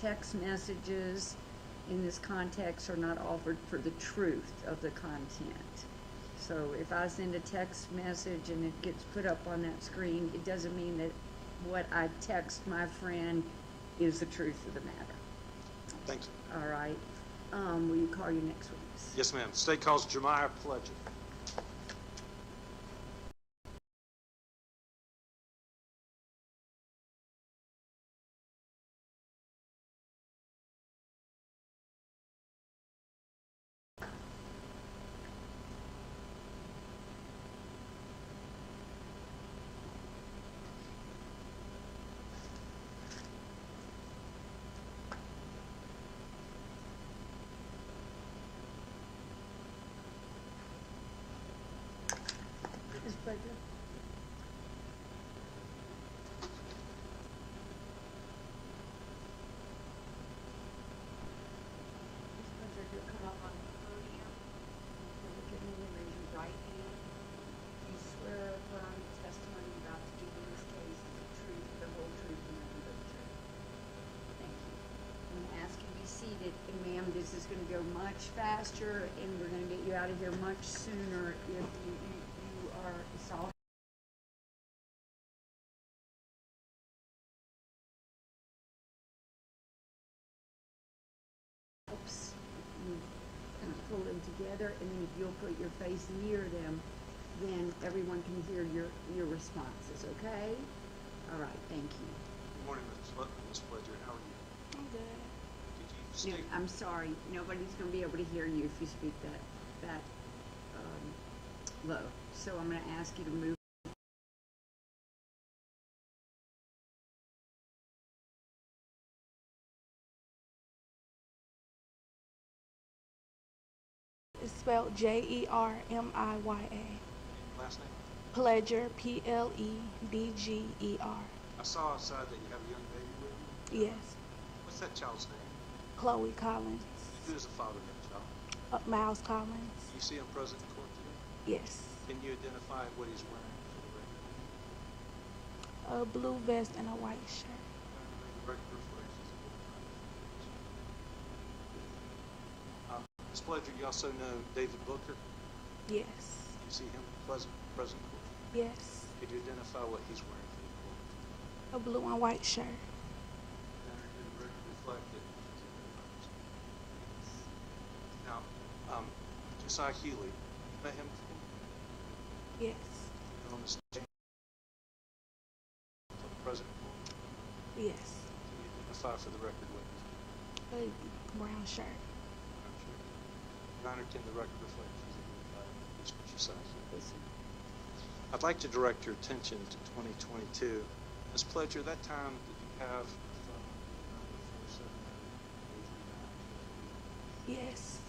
text messages in this context are not offered for the truth of the content. So if I send a text message and it gets put up on that screen, it doesn't mean that what I text my friend is the truth of the matter. Thanks. All right. Will you call your next witness? Yes, ma'am. State calls Jiah Pledger. Pledger. Ms. Pledger, if you'll come up on the podium, and look at me and raise your right hand. You swear or affirm the testimony you're about to give in this case is the truth, the whole truth, and nothing but the truth. Thank you. I'm going to ask you to be seated, and ma'am, this is going to go much faster, and we're going to get you out of here much sooner if you are, it's all helps. You kind of pull them together, and then if you'll put your face near them, then everyone can hear your responses, okay? All right, thank you. Good morning, Ms. Pledger. How are you? I'm good. Could you No, state, I'm sorry, nobody's gonna be able to hear you if you speak that low. So I'm gonna ask you to move. It's spelled Jermiya. last name? Pledger, Pledger. I saw outside that you have a young baby with you. Yes. What's that child's name? Chloe Collins. Who is the father of that child? Miles Collins. Do you see him present in court today? Yes. Can you identify what he's wearing for the record? A blue vest and a white shirt. The record reflects his full time. Ms. Pledger, you also know David Booker? Yes. You see him present in court? Yes. Could you identify what he's wearing for the court? A blue and white shirt. And the record reflect that he's identified. Now, Josiah Healy, you met him before? Yes. And on the stage, present in court? Yes. Can you identify for the record what he's wearing? A brown shirt. I'm sure. Your Honor, can the record reflect he's identified Mr. Josiah Healy? I'd like to direct your attention to 2022. Ms. Pledger, that time that you have from number 479 Yes.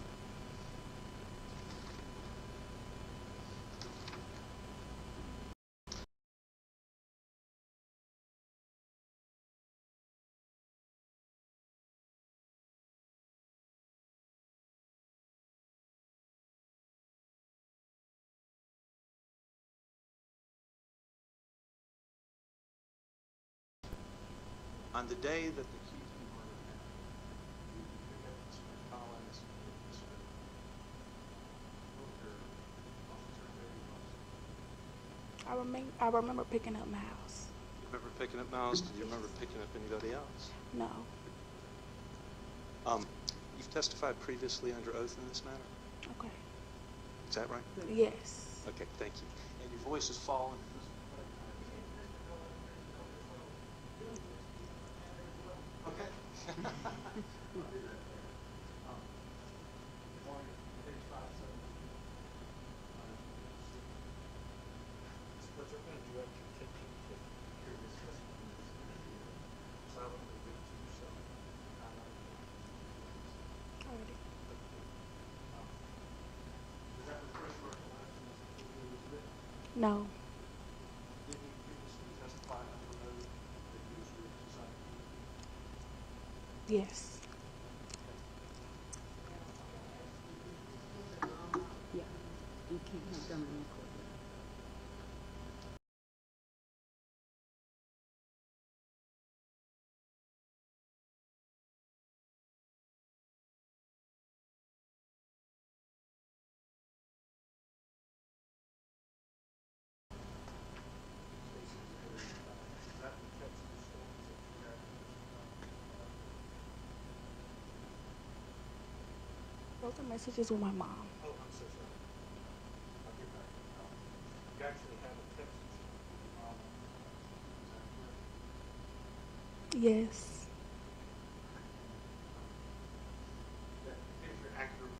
On the day that the keys were murdered, you pick up Mr. Collins and Mr. Booker, Officer David Wilson. I remember picking up Miles. You remember picking up Miles? Did you remember picking up anybody else? No. You've testified previously under oath in this matter? Okay. Is that right? Yes. Okay, thank you. And your voice has fallen. Okay. Already. No. Did you previously testify under oath that you was with Josiah Healy? Yes. Yeah, you can't have them in the court. Those are messages with my mom. Oh, I'm so sorry. I'll get back. You actually have a text from your mom. Yes. Here's your accurate.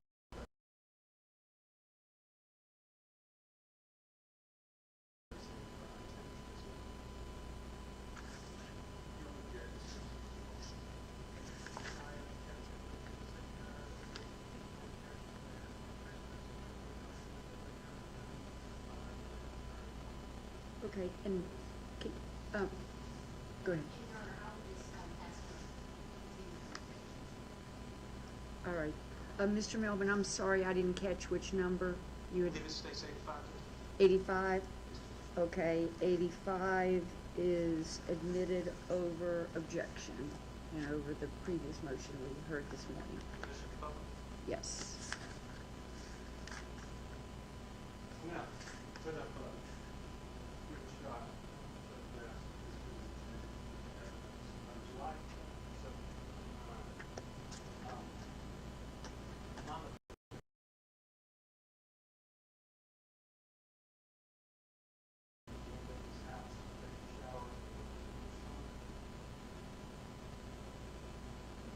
Okay, and, can, go ahead. All right. Mr. Melvin, I'm sorry I didn't catch which number you had. I believe it states 85. 85? Okay, 85 is admitted over objection and over the previous motion we heard this morning. Commissioner Butler? Yes. Now, put up a quick shot of that on July 7th. Mama.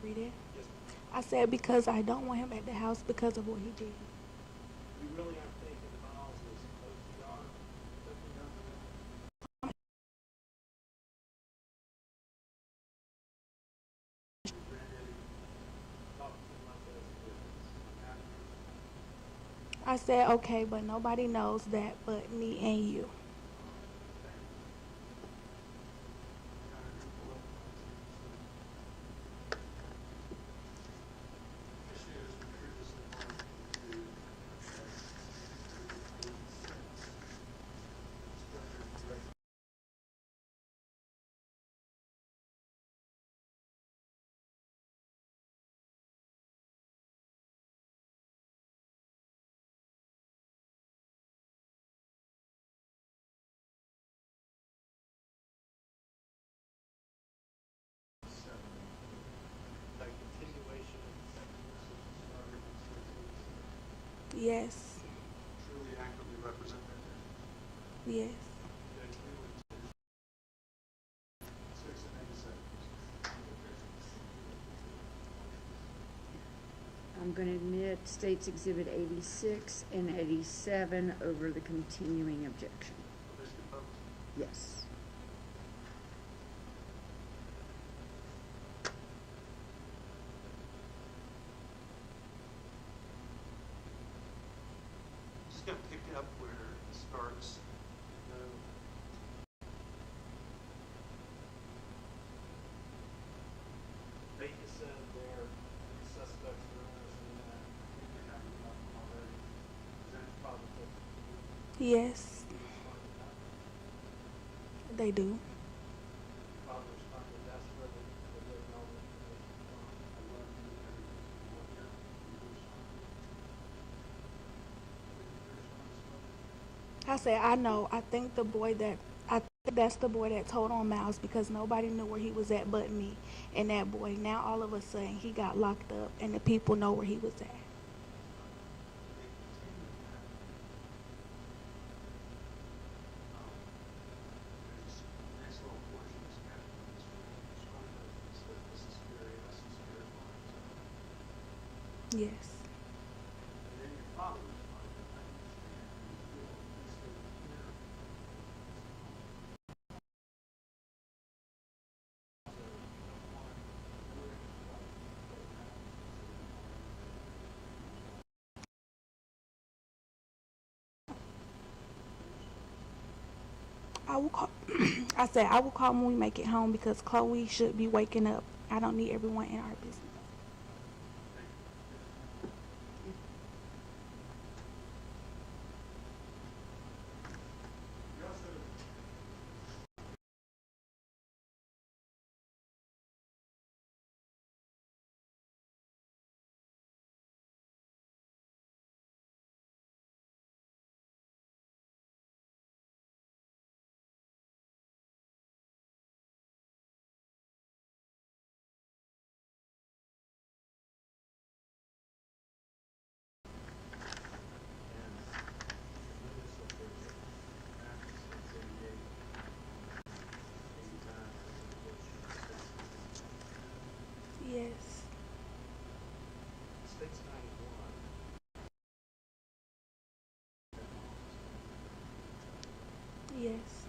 Read it. Yes. I said because I don't want him at the house because of what he did. We really aren't thinking miles as OTR, but we don't. I said okay, but nobody knows that but me and you. Like continuation of the second message started in Yes. Truly accurately represent that. Yes. Then we would 6 and 87. I'm going to admit States Exhibit 86 and 87 over the continuing objection. Commissioner Butler? Yes. Just gonna pick up where it starts. Baker said there are suspects are interested in that. We have enough already. Is that probably Yes. They do. probably responded? That's where they're getting all the information from. I love you. Everything's going to work out. I said I know. I think that's the boy that told on Miles because nobody knew where he was at but me and that boy. Now all of a sudden he got locked up and the people know where he was at. Yes. I will call. I said I will call when we make it home because Chloe should be waking up. I don't need everyone in our business. Yes. States 91. Yes.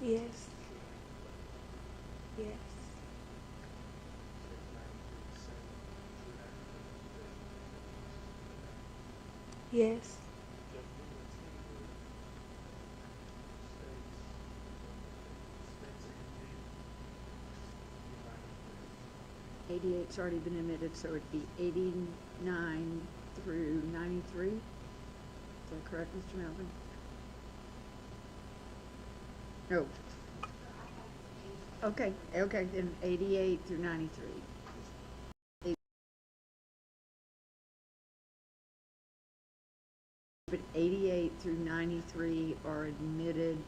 Yes. Yes. Yes. Jeff Newman's Hebrew states 88's already been admitted, so it'd be 89 through 93. Is that correct, Mr. Melvin? No. Okay, then 88 through 93. But 88 through 93 are admitted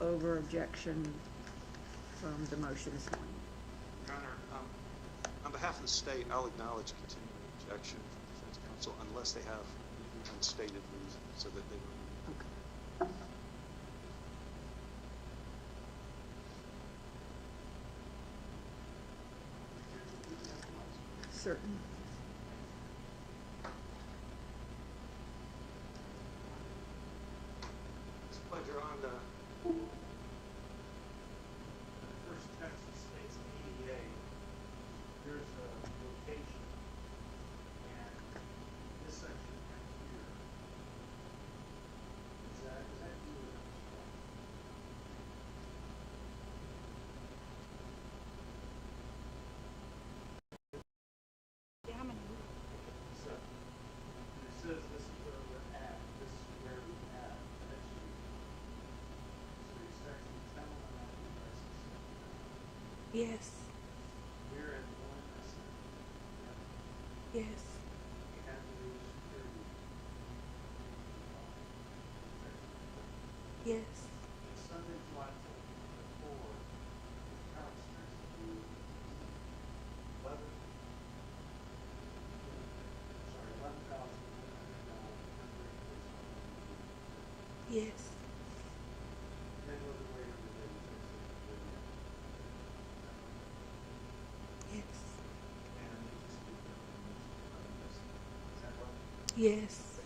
over objection from the motion this morning. Your Honor, on behalf of the state, I'll acknowledge continuing objection from defense counsel unless they have an unstated reason so that they don't. Okay. Certain. It's a pleasure on the first Texas states 88. There's a location, and this section right here. Is that you or is that Yeah, I'm in. so it says this is where we're at. This is where we're at. That's you. So you're section 10 on that versus Yes. we're at 1%. Yes. We have to do security. Yes. And Sunday, July 24, counselors do 11. Sorry, $11,100. Yes. Then go the way of the day. Yes. And they just do that. Is that right? Yes.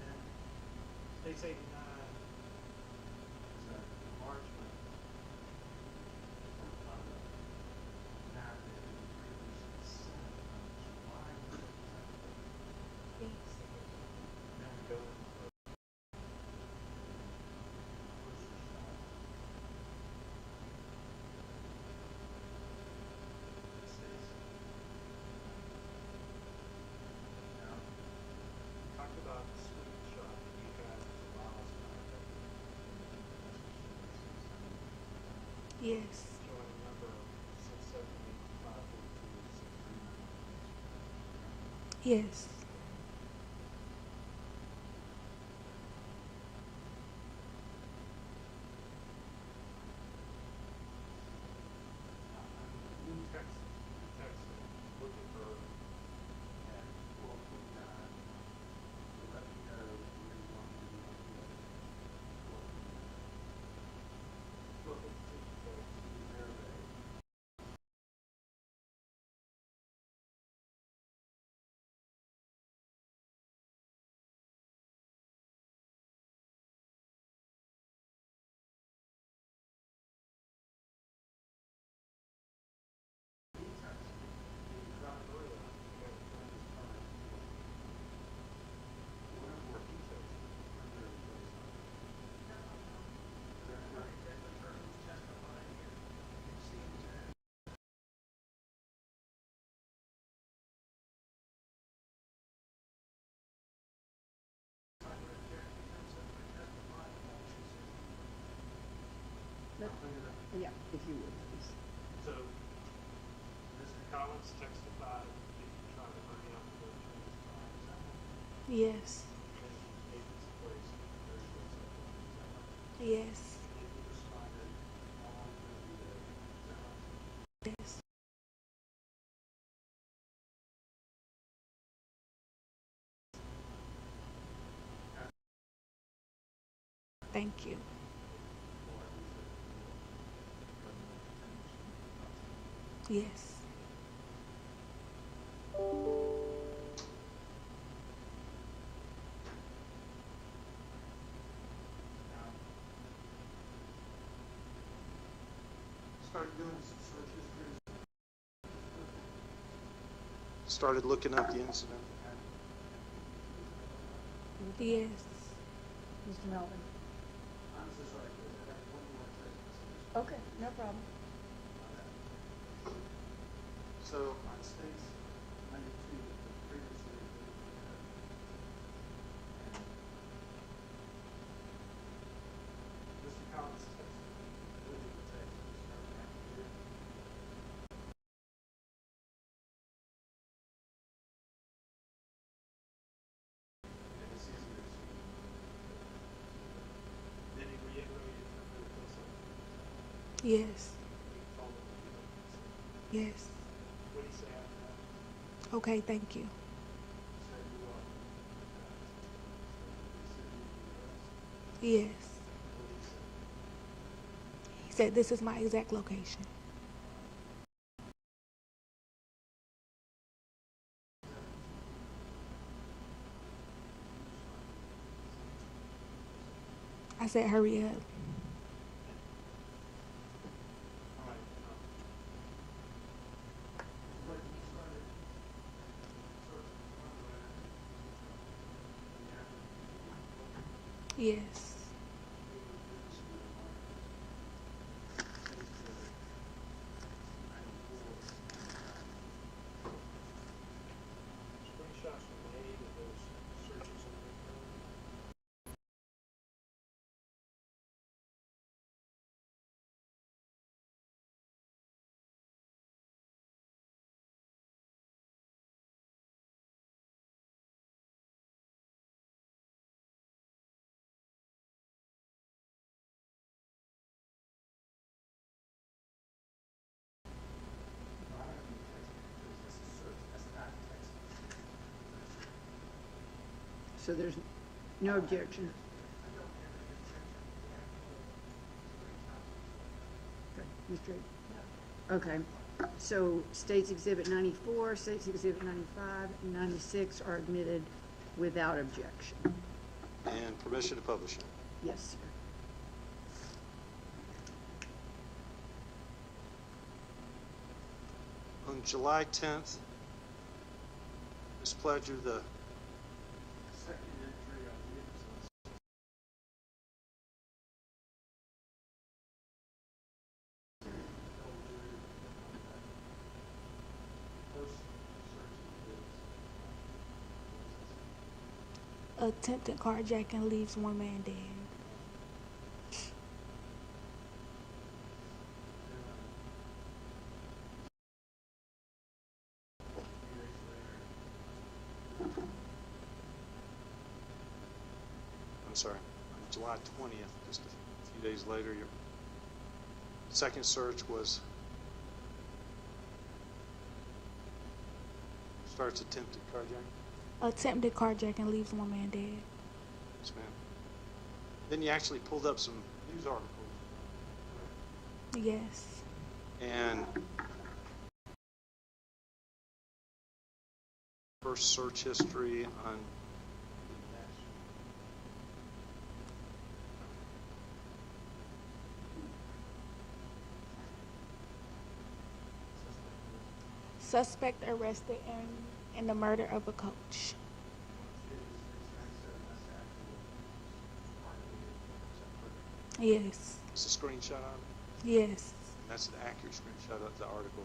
And states 89 is a enlargement of the narrative in the previous Senate on July 10th. Yes. Then we go into the first shot. It says, now, talk about the screenshot that you guys allow us Yes. showing number 678-542-639. Yes. New Texas, looking for at 12:29. Let me know where you want me to go. 12:15, folks, survey. Yeah, if you would, please. So, Mr. Collins testified that you tried to bring up the attorney's time, is that right? Yes. And agent's place, very close up, is that right? Yes. And you responded all through the day, is that right? Yes. Thank you. Yes. Started doing some searches started looking up the incident? Yes. Mr. Melvin? I'm so sorry, Liz, I have one more text message. Okay, no problem. So on states 92, previously, and Mr. Collins texted me, with the text, starting after here. And it's easier to see. Then he reiterated for the whistle. Yes. He told him to do it. Yes. What did he say after that? Okay, thank you. Said you are. Yes. What did he say? He said this is my exact location. I said hurry up. All right. When you started searching, Yes. screenshots were made of those searches on the phone. So there's no objection. Okay, Mr. Okay, so States Exhibit 94, States Exhibit 95, and 96 are admitted without objection. And permission to publish it. Yes, sir. On July 10th, Ms. Pledger, the Second entry on the innocence. First search is Attempted carjacking leaves one man dead. I'm sorry, on July 20th, just a few days later, your second search was starts attempted carjacking. Attempted carjacking leaves one man dead. Yes, ma'am. Then you actually pulled up some news articles Yes. and first search history on Suspect arrested in the murder of a coach. Yes. it's a screenshot on it. Yes. That's an accurate screenshot of the article.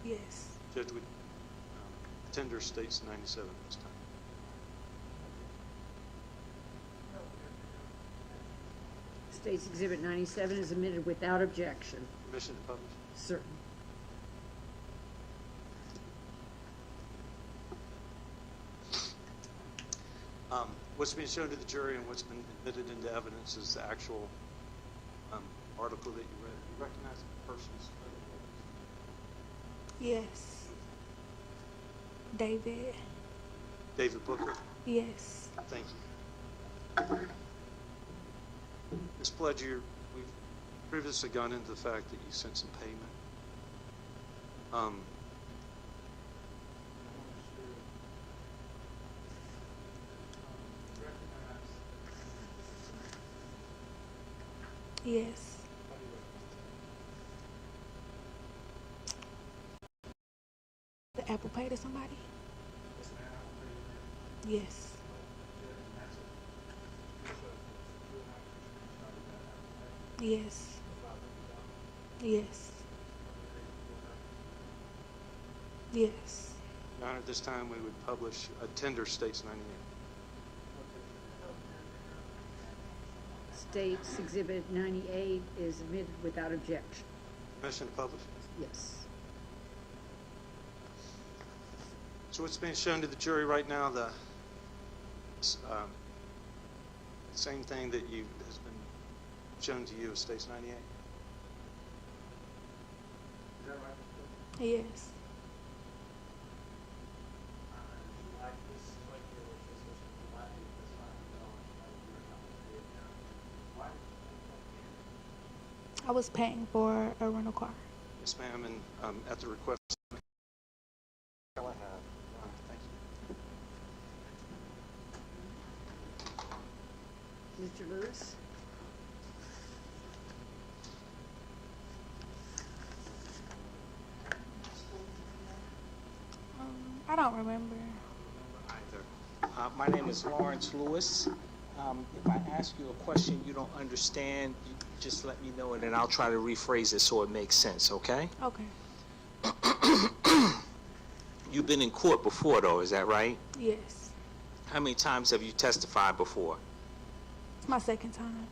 Yes. Judge, would tender states 97 this time. States Exhibit 97 is admitted without objection. Permission to publish. Certain. What's being shown to the jury and what's been admitted into evidence is the actual article that you read. You recognize the person's Yes. David. David Booker. Yes. Thank you. Ms. Pledger, we've previously gone into the fact that you sent some payment. Yes. Apple Pay to somebody? It's an Apple Pay thing. Yes. Yeah, and that's a, you're not screenshotted that Apple Pay Yes. for $500. Yes. Yes. Your Honor, at this time, we would publish a tender states 98. States Exhibit 98 is admitted without objection. Permission to publish? Yes. So what's being shown to the jury right now, the same thing that has been shown to you as states 98? Is that right? Yes. You like this right here, which is this provided this $500 Why did you I was paying for a rental car. Yes, ma'am, and at the request. All I have. Thank you. Mr. Lewis? I don't remember. Either. My name is Lawrence Lewis. If I ask you a question you don't understand, you just let me know, and then I'll try to rephrase it so it makes sense, okay? Okay. You've been in court before, though, is that right? Yes. How many times have you testified before? It's my second time.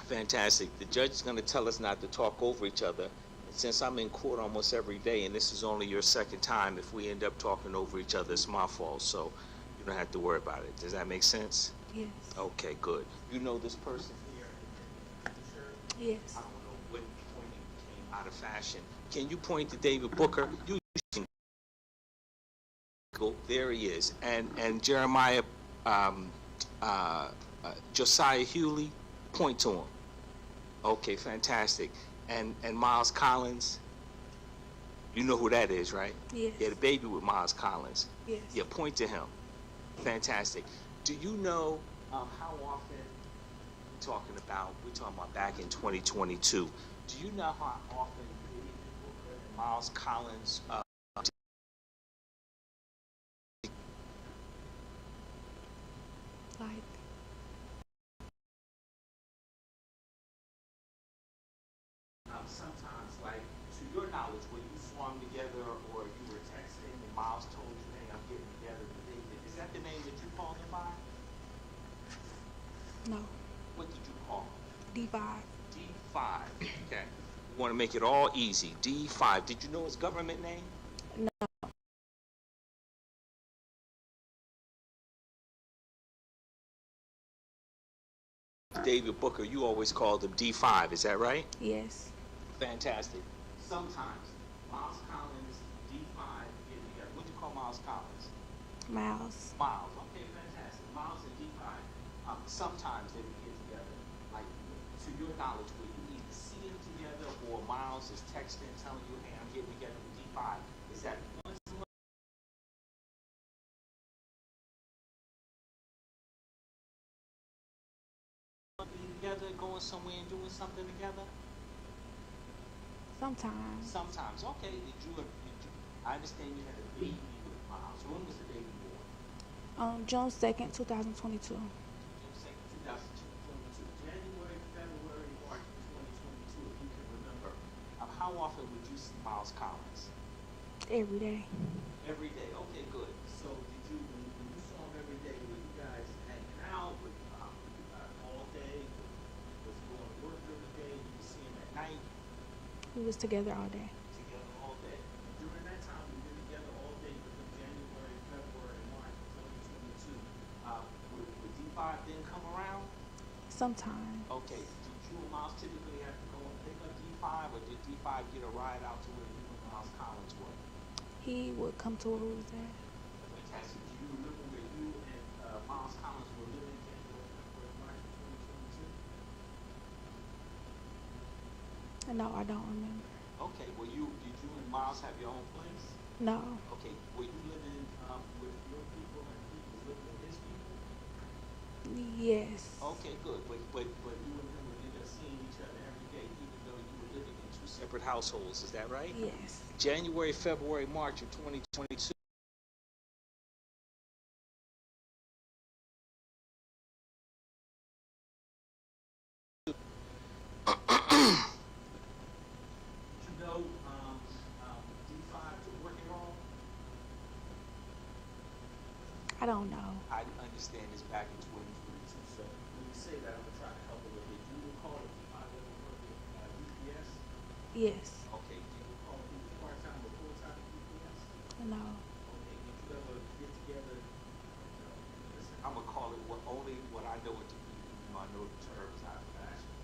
Fantastic. The judge is going to tell us not to talk over each other. And since I'm in court almost every day, and this is only your second time, if we end up talking over each other, it's my fault, so you don't have to worry about it. Does that make sense? Yes. Okay, good. You know this person here? Yes. I don't know when pointing came out of fashion. Can you point to David Booker? You can go. There he is. And Jeremiah, Josiah Hewley, point to him. Okay, fantastic. And Miles Collins, you know who that is, right? Yes. Yeah, the baby with Miles Collins. Yes. Yeah, point to him. Fantastic. Do you know how often we're talking about back in 2022. Do you know how often David Booker and Miles Collins Like, sometimes, like, to your knowledge, when you swung together or you were texting and Miles told you, hey, I'm getting together with David, is that the name that you called him by? no. What did you call him? D5. D5. Okay. We want to make it all easy. D5. Did you know his government name? No. David Booker, you always called him D5, is that right? Yes. Fantastic. Sometimes Miles Collins, D5 get together. What do you call Miles Collins? Miles. Miles. Okay, fantastic. Miles and D5. Sometimes they would get together. Like, to your knowledge, will you either see them together or Miles is texting telling you, hey, I'm getting together with D5? Is that once a month? Together, going somewhere and doing something together? Sometimes. Sometimes. Okay. I understand you had a baby with Miles. When was the baby born? June 2nd, 2022. June 2nd, 2022. January, February, March 2022, if you can remember. How often would you see Miles Collins? Every day. Every day. Okay, good. So did you, when you saw him every day, were you guys hanging out? Were you all day? Was he going to work every day? Did you see him at night? We was together all day. Together all day. During that time, we've been together all day between January, February, and March 2022. Would D5 then come around? Sometimes. Okay. Did you and Miles typically have to go and pick up D5, or did D5 get a ride out to where you and Miles Collins were? He would come to where we was at. Fantastic. Do you remember where you and Miles Collins were living January, February, March 2022? No, I don't remember. Okay. Did you and Miles have your own place? No. Okay. Were you living with your people and he was living with his people? Yes. Okay, good. But you and him would end up seeing each other every day, even though you were living in two two separate households. Is that right? Yes. January, February, March of 2022. You know, D5 to work it all? I don't know. I understand this back in 2022. So when you say that, I'm gonna try to help a little bit. Do you recall if D5 ever worked at UPS? Yes. Okay. Do you recall if he was part-time or full-time at UPS? No. Okay. Did you ever get together? Listen, I'm gonna call it only what I know it to be. Even though I know the terms out of fashion.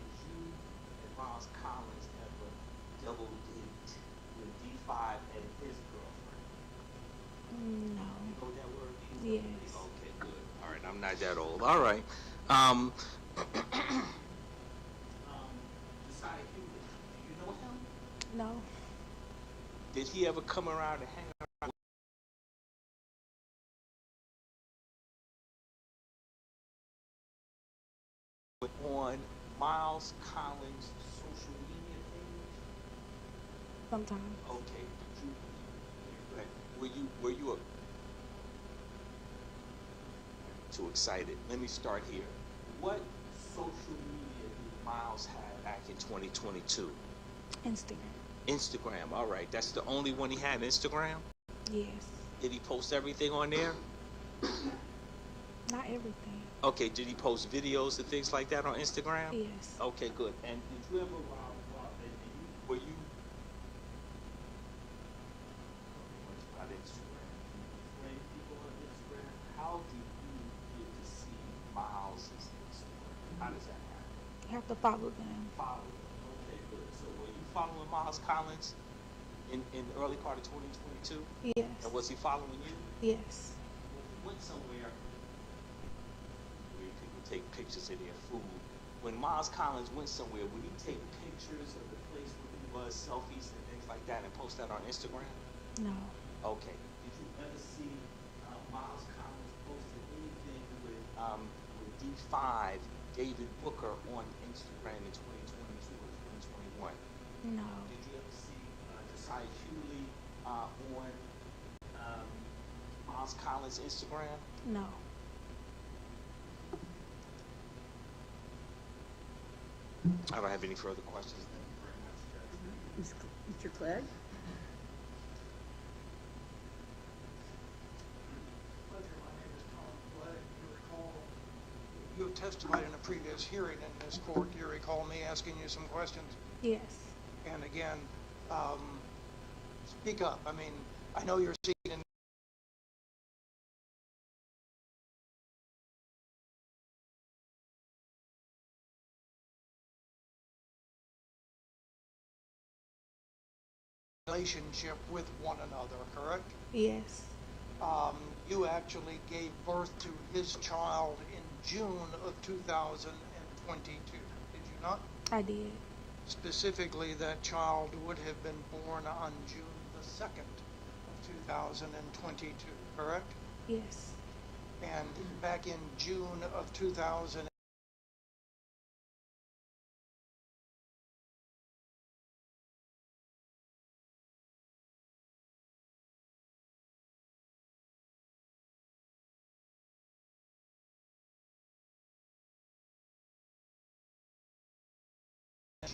Did you and Miles Collins ever double date with D5 and his girlfriend? No. You know that word means? Yes. Okay, good. All right, I'm not that old. All right. Josiah Hewlett, do you know him? No. Did he ever come around and hang around on Miles Collins' social media page? Sometimes. Okay, did you, were you too excited? Let me start here. What social media did Miles have back in 2022? Instagram. Instagram, all right. That's the only one he had, Instagram? Yes. Did he post everything on there? Not everything. Okay, did he post videos and things like that on Instagram? Yes. Okay, good. And did you ever, were you about Instagram? Friend people on Instagram? How do you get to see Miles' Instagram? How does that happen? You have to follow them. Follow them. Okay, good. So were you following Miles Collins in the early part of 2022? Yes. And was he following you? Yes. When you went somewhere where people take pictures of their food, when Miles Collins went somewhere, would he take pictures of the place where he was, selfies and things like that, and post that on Instagram? No. Okay. Did you ever see Miles Collins posted anything with D5, David Booker on Instagram in 2022 or 2021? No. Did you ever see Josiah Hewlett on Miles Collins' Instagram? No. I don't have any further questions. Mr. Clegg? Pleasure, my name is Tom Clegg. You recall, You have testified in a previous hearing in this court. Do you recall me asking you some questions? Yes. And again, speak up. I mean, I know you're seated in relationship with one another, correct? Yes. You actually gave birth to his child in June of 2022, did you not? I did. Specifically, that child would have been born on June the 2nd of 2022, correct? Yes. And back in June of 2000,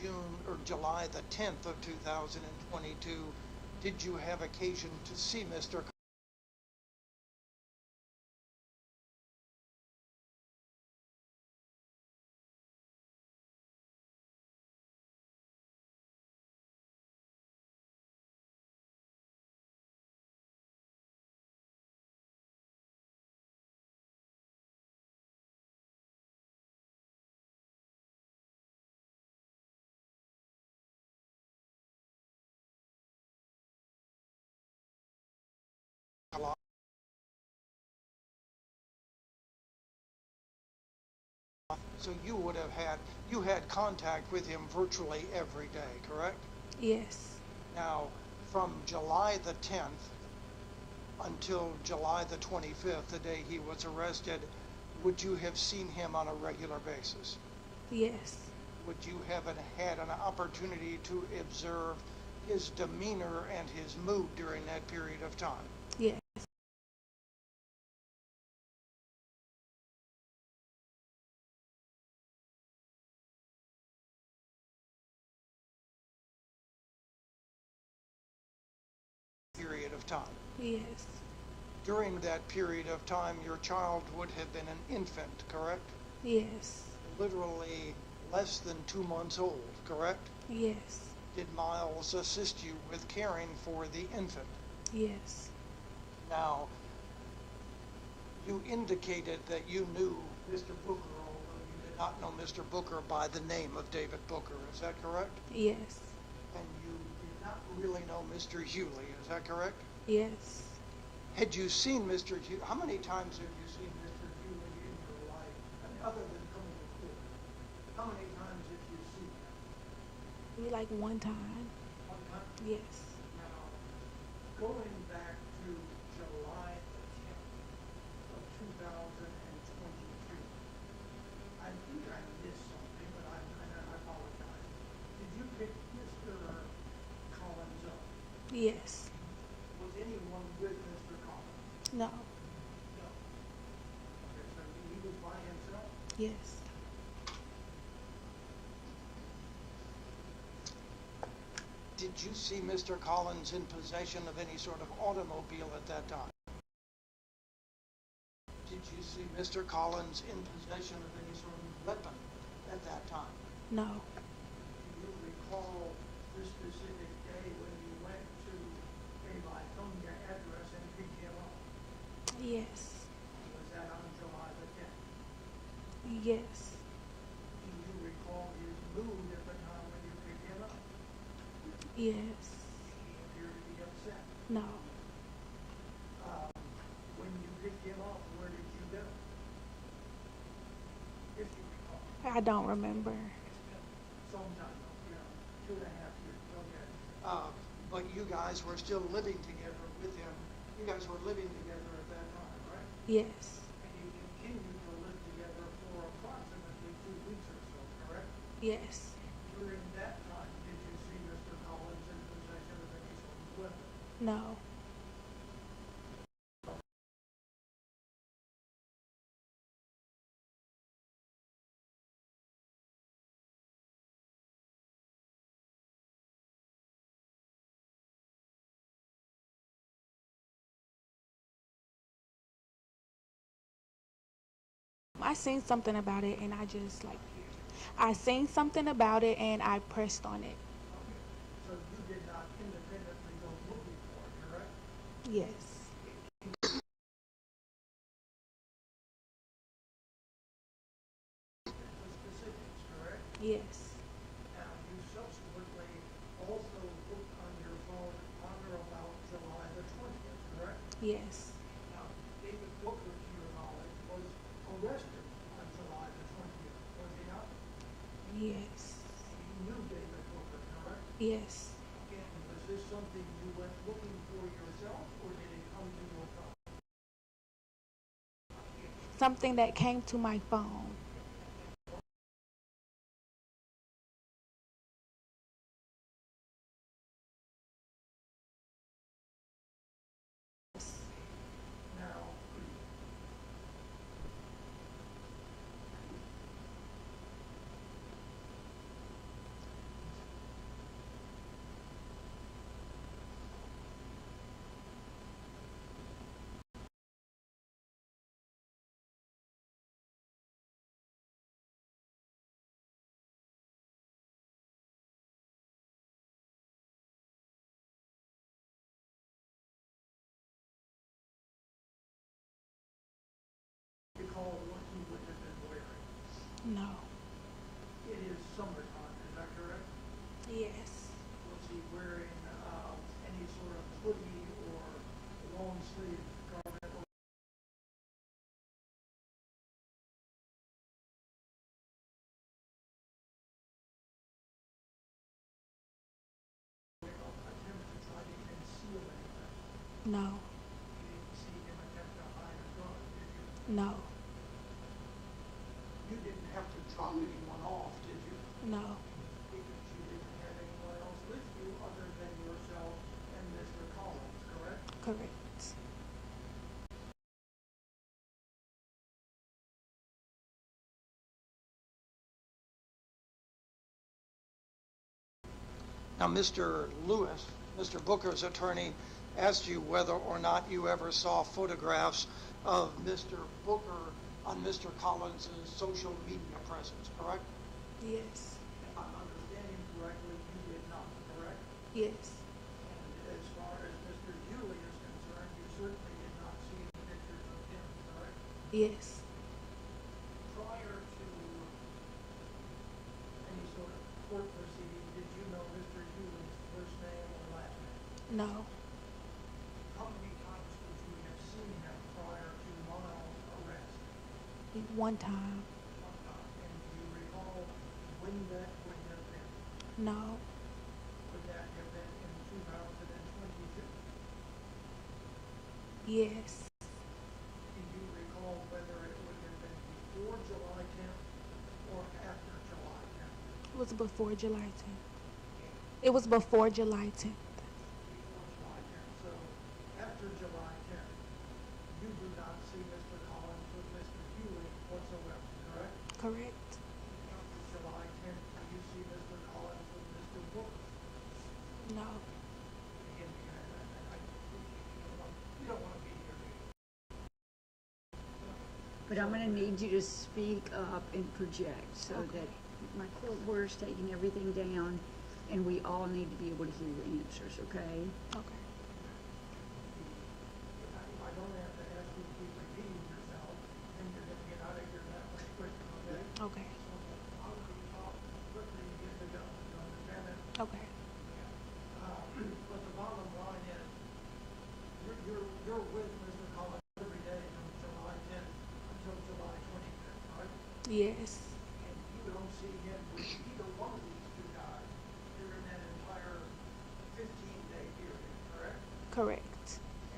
June or July the 10th of 2022, did you have occasion to see Mr. So you would have had contact with him virtually every day, correct? Yes. Now, from July the 10th until July the 25th, the day he was arrested, would you have seen him on a regular basis? Yes. would you have had an opportunity to observe his demeanor and his mood during that period of time? Yes. Period of time. Yes. During that period of time, your child would have been an infant, correct? Yes. Literally less than 2 months old, correct? Yes. Did Miles assist you with caring for the infant? Yes. Now, you indicated that you knew Mr. Booker, although you did not know Mr. Booker by the name of David Booker. Is that correct? Yes. And you did not really know Mr. Hewley. Is that correct? Yes. Had you seen Mr. Hewley? How many times have you seen Mr. Hewley in your life? I mean, other than coming to court, how many times have you seen him? Maybe like one time. One time? Yes. Now, going back to July the 10th of 2022, I think I missed something, but I apologize. Did you pick Mr. Collins up? Yes. Was anyone with Mr. Collins? No. No. Okay, so he was by himself? Yes. Did you see Mr. Collins in possession of any sort of automobile at that time? Did you see Mr. Collins in possession of any sort of weapon at that time? No. Do you recall the specific day when you went to a Toney address and picked him up? Yes. Was that on July the 10th? Yes. Do you recall his mood at the time when you picked him up? Yes. He appeared to be upset. No. When you picked him up, where did you go? If you recall. I don't remember. Some time, 2.5 years, okay. But you guys were still living together with him. You guys were living together at that time, right? Yes. And you continued to live together for approximately 2 weeks or so, correct? Yes. During that time, did you see Mr. Collins in possession of any sort of weapon? No. I seen something about it and I just like, I seen something about it and I pressed on it. Okay. So you did not independently go looking for it, correct? Yes. The specifics, correct? Yes. Now, you subsequently also looked on your phone on or about July the 20th, correct? Yes. Now, David Booker, to your knowledge, was arrested on July the 20th, was he not? Yes. You knew David Booker, correct? Yes. And was this something you went looking for yourself, or did it come to your phone? Something that came to my phone. Now, recall what he would have been wearing. No. It is summertime, is that correct? Yes. Was he wearing any sort of hoodie or long sleeve garment? Or attempt to try to conceal anything? No. You didn't see him attempt to hide a gun, did you? No. You didn't have to drop anyone off, did you? No. Because you didn't have anyone else with you other than yourself and Mr. Collins, correct? Correct. Now, Mr. Lewis, Mr. Booker's attorney, asked you whether or not you ever saw photographs of Mr. Booker on Mr. Collins' social media presence, correct? Yes. If I'm understanding correctly, you did not, correct? Yes. And as far as Mr. Jiah is concerned, you certainly did not see the pictures of him, correct? Yes. Prior to any sort of court proceeding, did you know Mr. Jiah's first name or last name? No. How many times would you have seen him prior to Miles' arrest? One time. And do you recall when that would have been? No. Would that have been in 2022? Yes. Do you recall whether it would have been before July 10th or after July 10th? It was before July 10th. It was before July 10th. Before July 10th. So after July 10th, you do not see Mr. Collins with Mr. Jiah whatsoever, correct? Correct. After July 10th, do you see Mr. Collins with Mr. Booker? No. Again, you don't want to be here, do you? But I'm gonna need you to speak up and project so Okay. that my court order's taking everything down and we all need to be able to hear your answers, okay? Okay. I don't have to ask you to keep repeating yourself, and you're gonna get out of here that much quicker, okay? Okay. So I'll be talk quickly to get the gun, you understand that? Okay. But the bottom line is, you're with Mr. Collins every day from July 10th until July 25th, right? Yes. And you don't see him with either one of these two guys during that entire 15-day period, correct? Correct.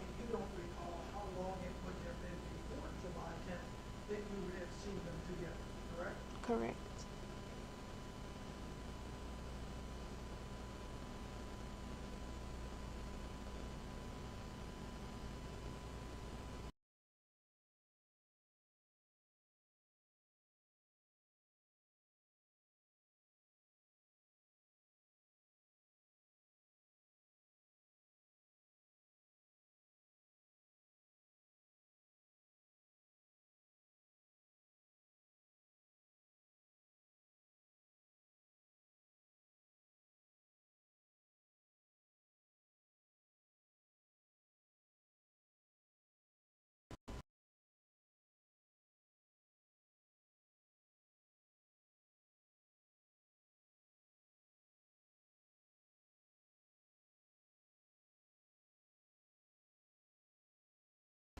And you don't recall how long it would have been before July 10th that you would have seen them together, correct? Correct.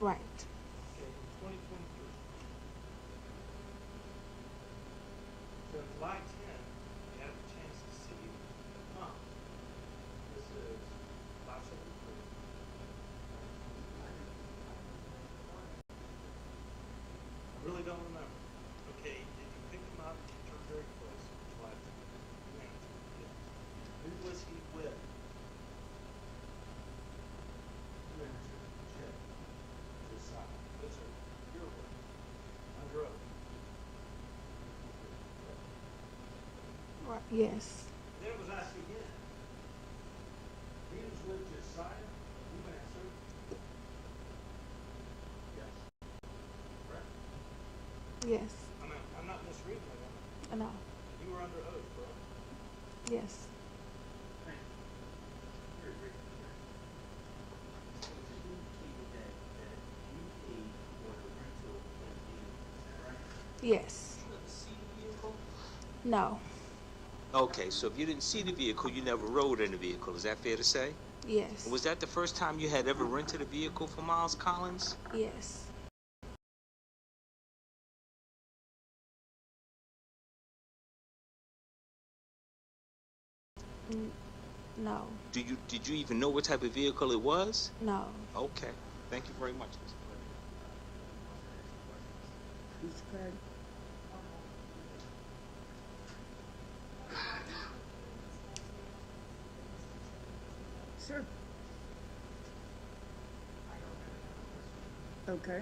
Right. Okay, in 2023. So July 10th, you had a chance to see Tom. This is last April. I really don't remember. Okay, did you pick him up and turn very close July 10th? You answered yes. Who was he with? You answered Jiah. Jiah. Yes, sir. You're with. Under oath. Right. Yes. Then it was asked again. He was with Jiah. You answered. Yes. Correct? Yes. I'm not misreading it, am No. I? You were under oath, correct? Yes. Thank you. You're agreeing. So it's indicated that you paid for the rental of the vehicle, is that right? Yes. You ever see the vehicle? No. Okay, so if you didn't see the vehicle, you never rode in the vehicle. Is that fair to say? Yes. Was that the first time you had ever rented a vehicle for Miles Collins? Yes. No. Did you even know what type of vehicle it was? No. Okay. Thank you very much, Mr. President. Mr. Craig? Sure. I don't have another question. Okay.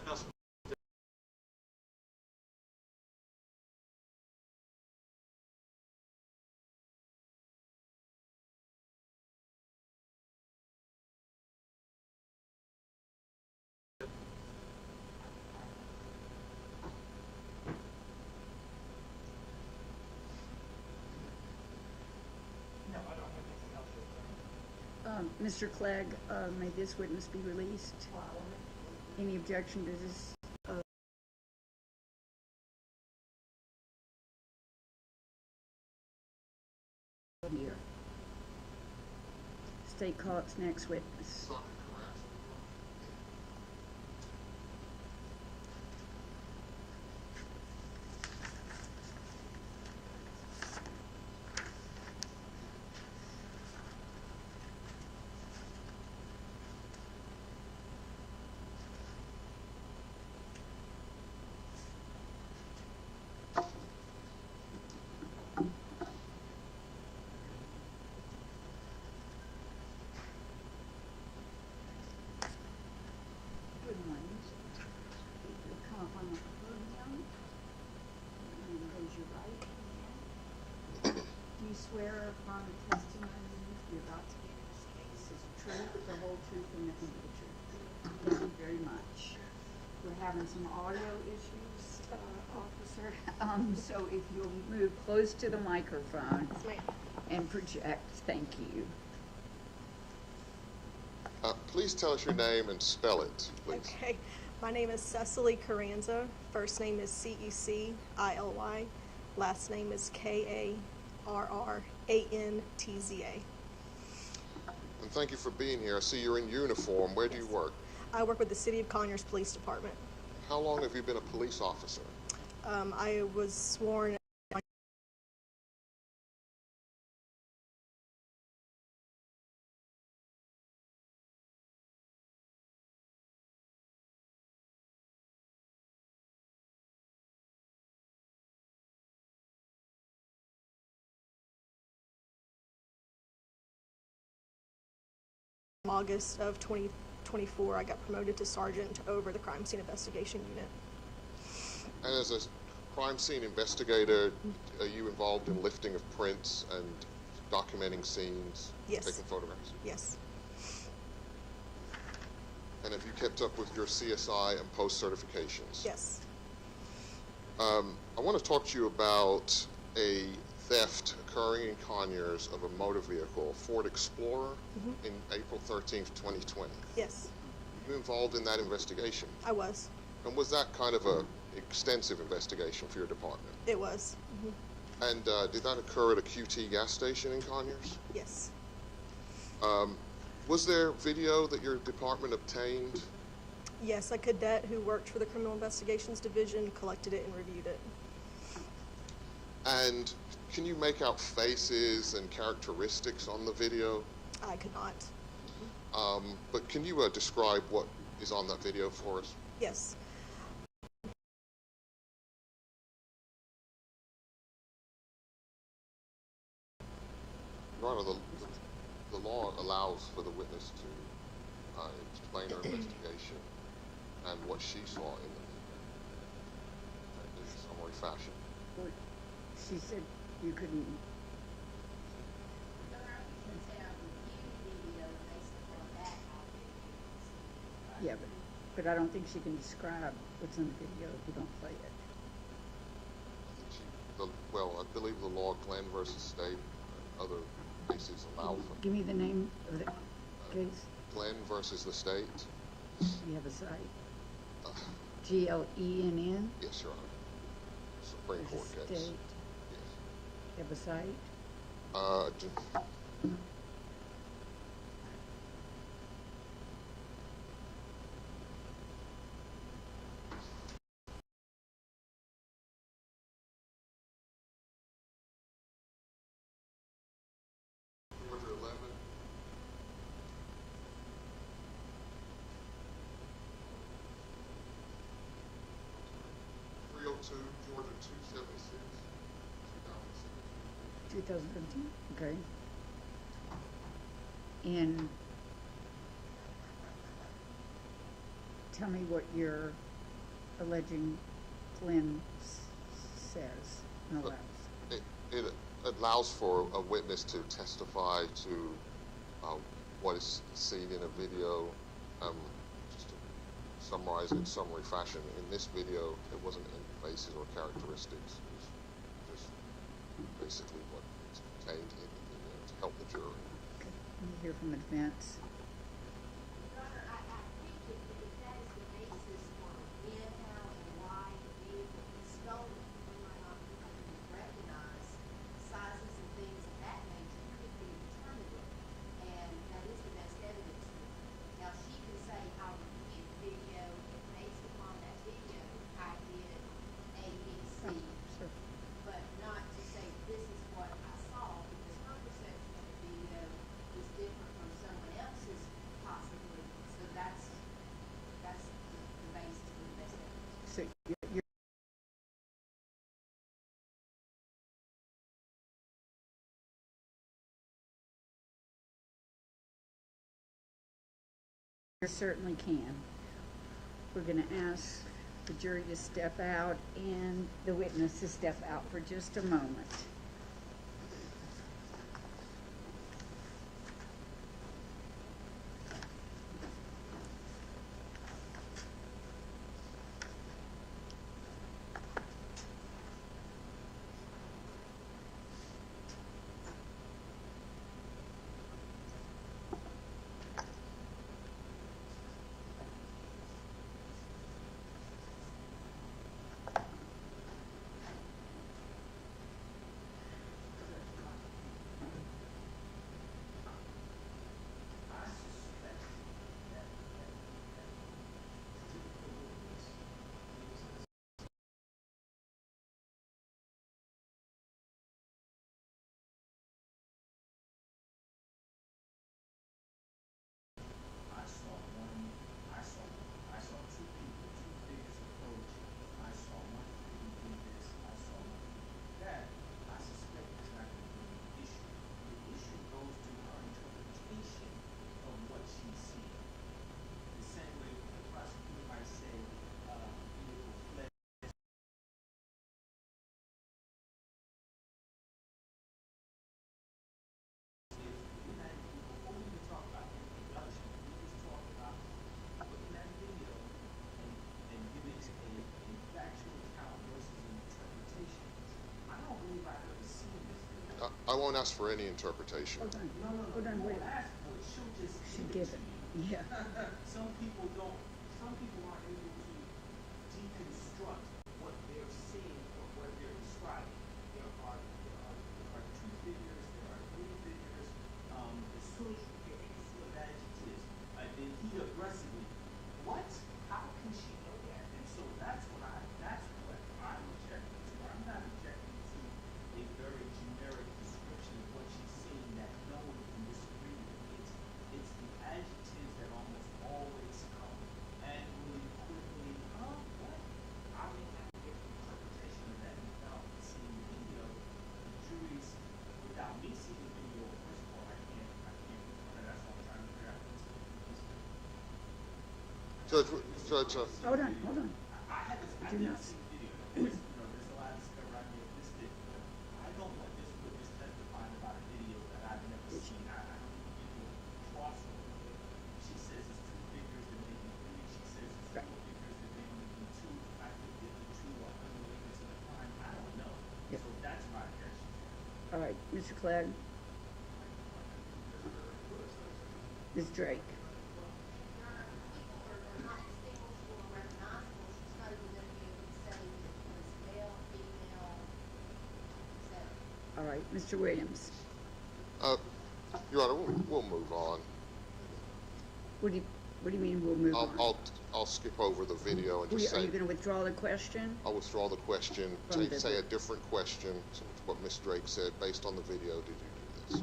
Nothing else? No, I don't have anything else to say. Mr. Clegg, may this witness be released? Any objection to this? Here. State Court's next witness. Good morning. You'll come up on the podium and raise your right hand. Do you swear upon the testimony you're about to give in this case is the truth, the whole truth, and nothing but the truth? Thank you very much. We're having some audio issues, officer. So if you'll move close to the microphone and project, thank you. Please tell us your name and spell it, please. Okay, my name is Cecily Coranza. First name is Cecily. Last name is Karrantza. And thank you for being here. I see you're in uniform. Where do you work? I work with the City of Conyers Police Department. How long have you been a police officer? I was sworn in August of 2024. I got promoted to sergeant over the crime scene investigation unit. And as a crime scene investigator, are you involved in lifting of prints and documenting scenes, Yes. taking photographs? Yes. And have you kept up with your CSI and post certifications? Yes. I want to talk to you about a theft occurring in Conyers of a motor vehicle, Ford Explorer, in April 13th, 2020. Yes. Were you involved in that investigation? I was. And was that kind of a extensive investigation for your department? It was. And did that occur at a QT gas station in Conyers? Yes. Was there video that your department obtained? Yes, a cadet who worked for the Criminal Investigations Division collected it and reviewed it. And can you make out faces and characteristics on the video? I could not. But can you describe what is on that video for us? Yes. Your Honor, the law allows for the witness to explain her investigation and what she saw in summary fashion. Well, she said you couldn't. Yeah, but I don't think she can describe what's in the video if you don't play it. Well, I believe the law, Glenn versus State, other cases allow for. Give me the name of the case. Glenn versus the State. You have a site. Glenn. Yes, Your Honor. Supreme Court State. case. Yes. You have a site. Georgia 11. Georgia 276, 2017. Okay. And tell me what you're alleging Glenn says and allows. It allows for a witness to testify to what is seen in a video. Just to summarize it in summary fashion, in this video, it wasn't any faces or characteristics. It was just basically what is contained in the video to help the jury. Okay. Let me hear from the defense. Your Honor, I think if that is the basis for when, how, and why the vehicle was stolen, we might not be able to recognize sizes and things of that nature could be determinative, and that is the best evidence. Now, she can say, I reviewed the video, and based upon that video, I did A, B, C, Sure. but not to say this is what I saw, because her perception of the video is different from someone else's, possibly. So that's the basis for the best evidence. So you certainly can. We're going to ask the jury to step out and the witness to step out for just a moment. I suspect that I saw two people, two figures approach. I saw one figure do this. I saw one figure do that. I suspect it's not going to be an issue. The issue goes to her interpretation of what she's seeing. The same way the prosecutor might say, vehicle fled. Before we even talk about introduction, we just talk about looking at video and giving a factual account versus an interpretation. I don't believe I've ever seen this video. I won't ask for any interpretation. Hold on. No, Hold on, wait. Don't ask for it. She'll just She'll give give it it. to you. Yeah. Some people don't. Some people aren't able to deconstruct what they're seeing or what they're describing. There are two figures. There are three figures. As soon as you get any sort of adjectives, then he aggressively. What? How can she know that? And so that's what I'm objecting to. I'm not objecting to a very generic description of what she's seeing that no one can disagree with. Judge, Judge, Hold on. I had this, I Do did not- see the video. There's a lot of discovery I may have missed it. I don't want this witness testifying about a video that I've never seen. I don't think we get to a crossover. She says it's two figures that make three. She says it's four figures that make two. I think that the two are unrelated to the crime. I don't know. Yeah. So that's my objection. All right, Mr. Clegg. Ms. Drake. Your Honor, people are not distinguishable or recognizable. She's not even going to be able to say that it was male, female, etc. All right, Mr. Williams. Your Honor, we'll move on. What do you mean we'll move on? I'll skip over the video and just Are say you going to withdraw the question? I'll withdraw the question. From the- Say a different question. To what Ms. Drake said based on the video. Did you do this?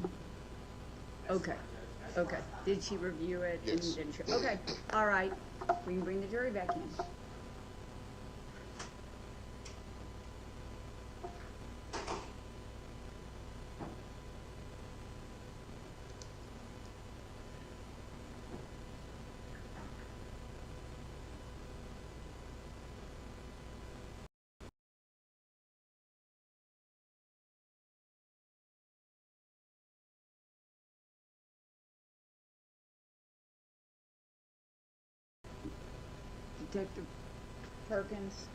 Okay. Did she review it? and Yes. didn't she- Okay, all right. We can bring the jury back in. Detective Perkins,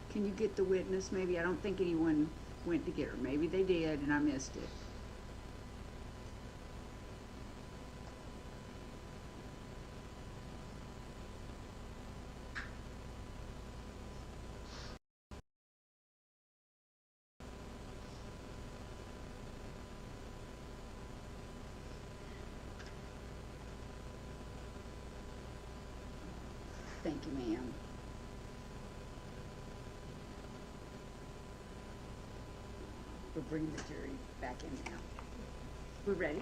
can you get the witness? Maybe, I don't think anyone went to get her. Maybe they did and I missed it. Thank you, ma'am. We'll bring the jury back in now. We're ready?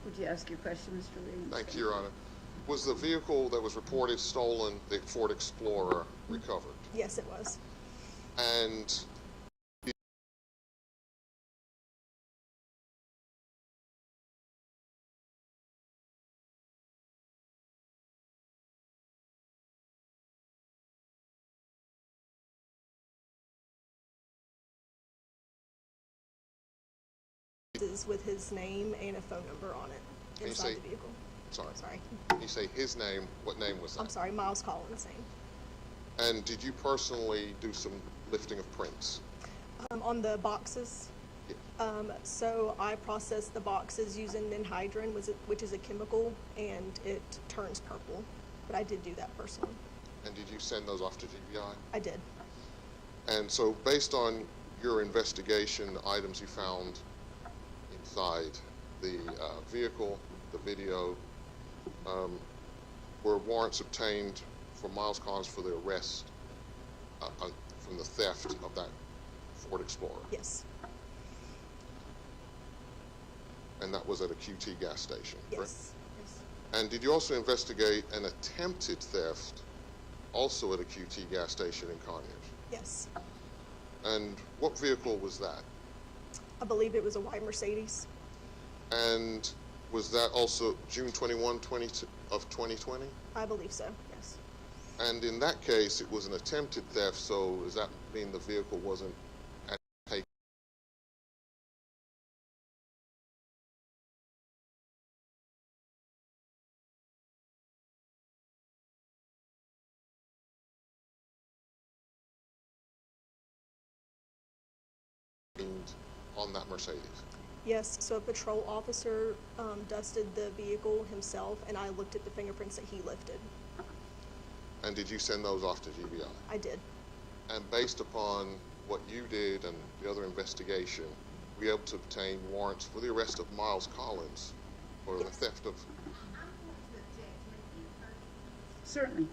Would you ask your question, Mr. Williams? Thank you, Your Honor. Was the vehicle that was reported stolen, the Ford Explorer, recovered? Yes, it was. And Is with his name and a phone number on it Can you inside say- the vehicle. sorry, you say his name. What name was that? I'm sorry, Miles Collins' name. And did you personally do some lifting of prints? On the boxes. Yeah. So I processed the boxes using ninhydrin, which is a chemical, and it turns purple. But I did do that personally. And did you send those off to GBI? I did. And so based on your investigation, the items you found inside the vehicle, the video, were warrants obtained for Miles Collins for the arrest from the theft of that Ford Explorer. Yes. And that was at a QT gas station, correct? Yes. Yes. And did you also investigate an attempted theft also at a QT gas station in Conyers? Yes. And what vehicle was that? I believe it was a white Mercedes. And was that also June 21, 2020? I believe so, yes. And in that case, it was an attempted theft, so does that mean the vehicle wasn't taken? On that Mercedes? Yes, so a patrol officer dusted the vehicle himself, and I looked at the fingerprints that he lifted. And did you send those off to GBI? I did. And based upon what you did and the other investigation, were you able to obtain warrants for the arrest of Miles Collins for the theft of... I'm going to object when you heard Certainly.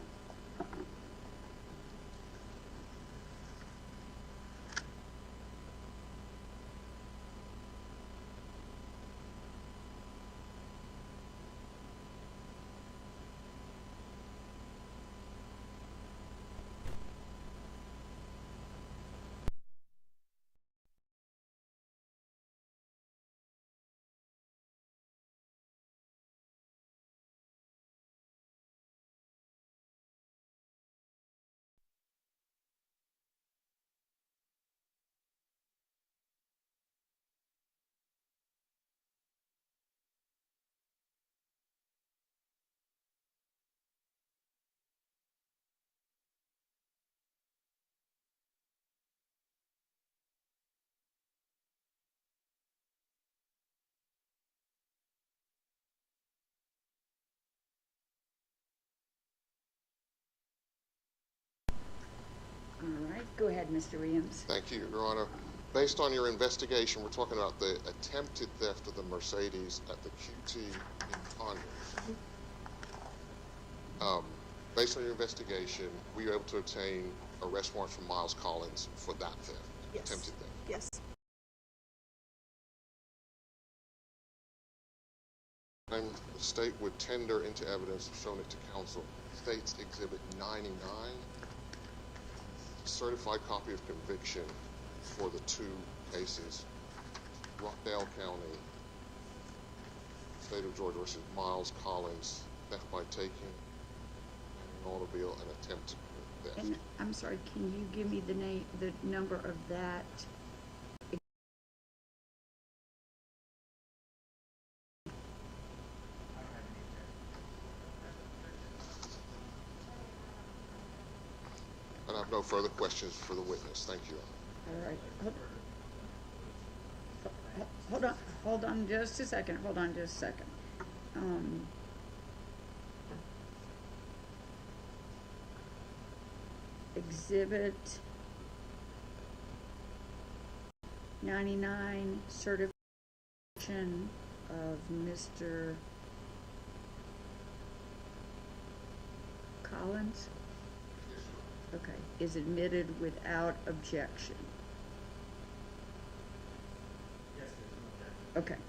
Go ahead, Mr. Williams. Thank you, Your Honor. Based on your investigation, we're talking about the attempted theft of the Mercedes at the QT in Congress. Based on your investigation, were you able to obtain arrest warrant from Miles Collins for that theft? Yes. Attempted theft? Yes. And the state would tender into evidence, shown it to counsel, State's Exhibit 99, certified copy of conviction for the two cases, Rockdale County, State of Georgia versus Miles Collins, theft by taking, an automobile, and attempt theft. And I'm sorry, can you give me the number of that? And I have no further questions for the witness. Thank you. All right. Hold on just a second. Hold on just a second. Exhibit 99, certification of Mr. Collins? Okay, is admitted without objection. Yes, there's no objection. Okay,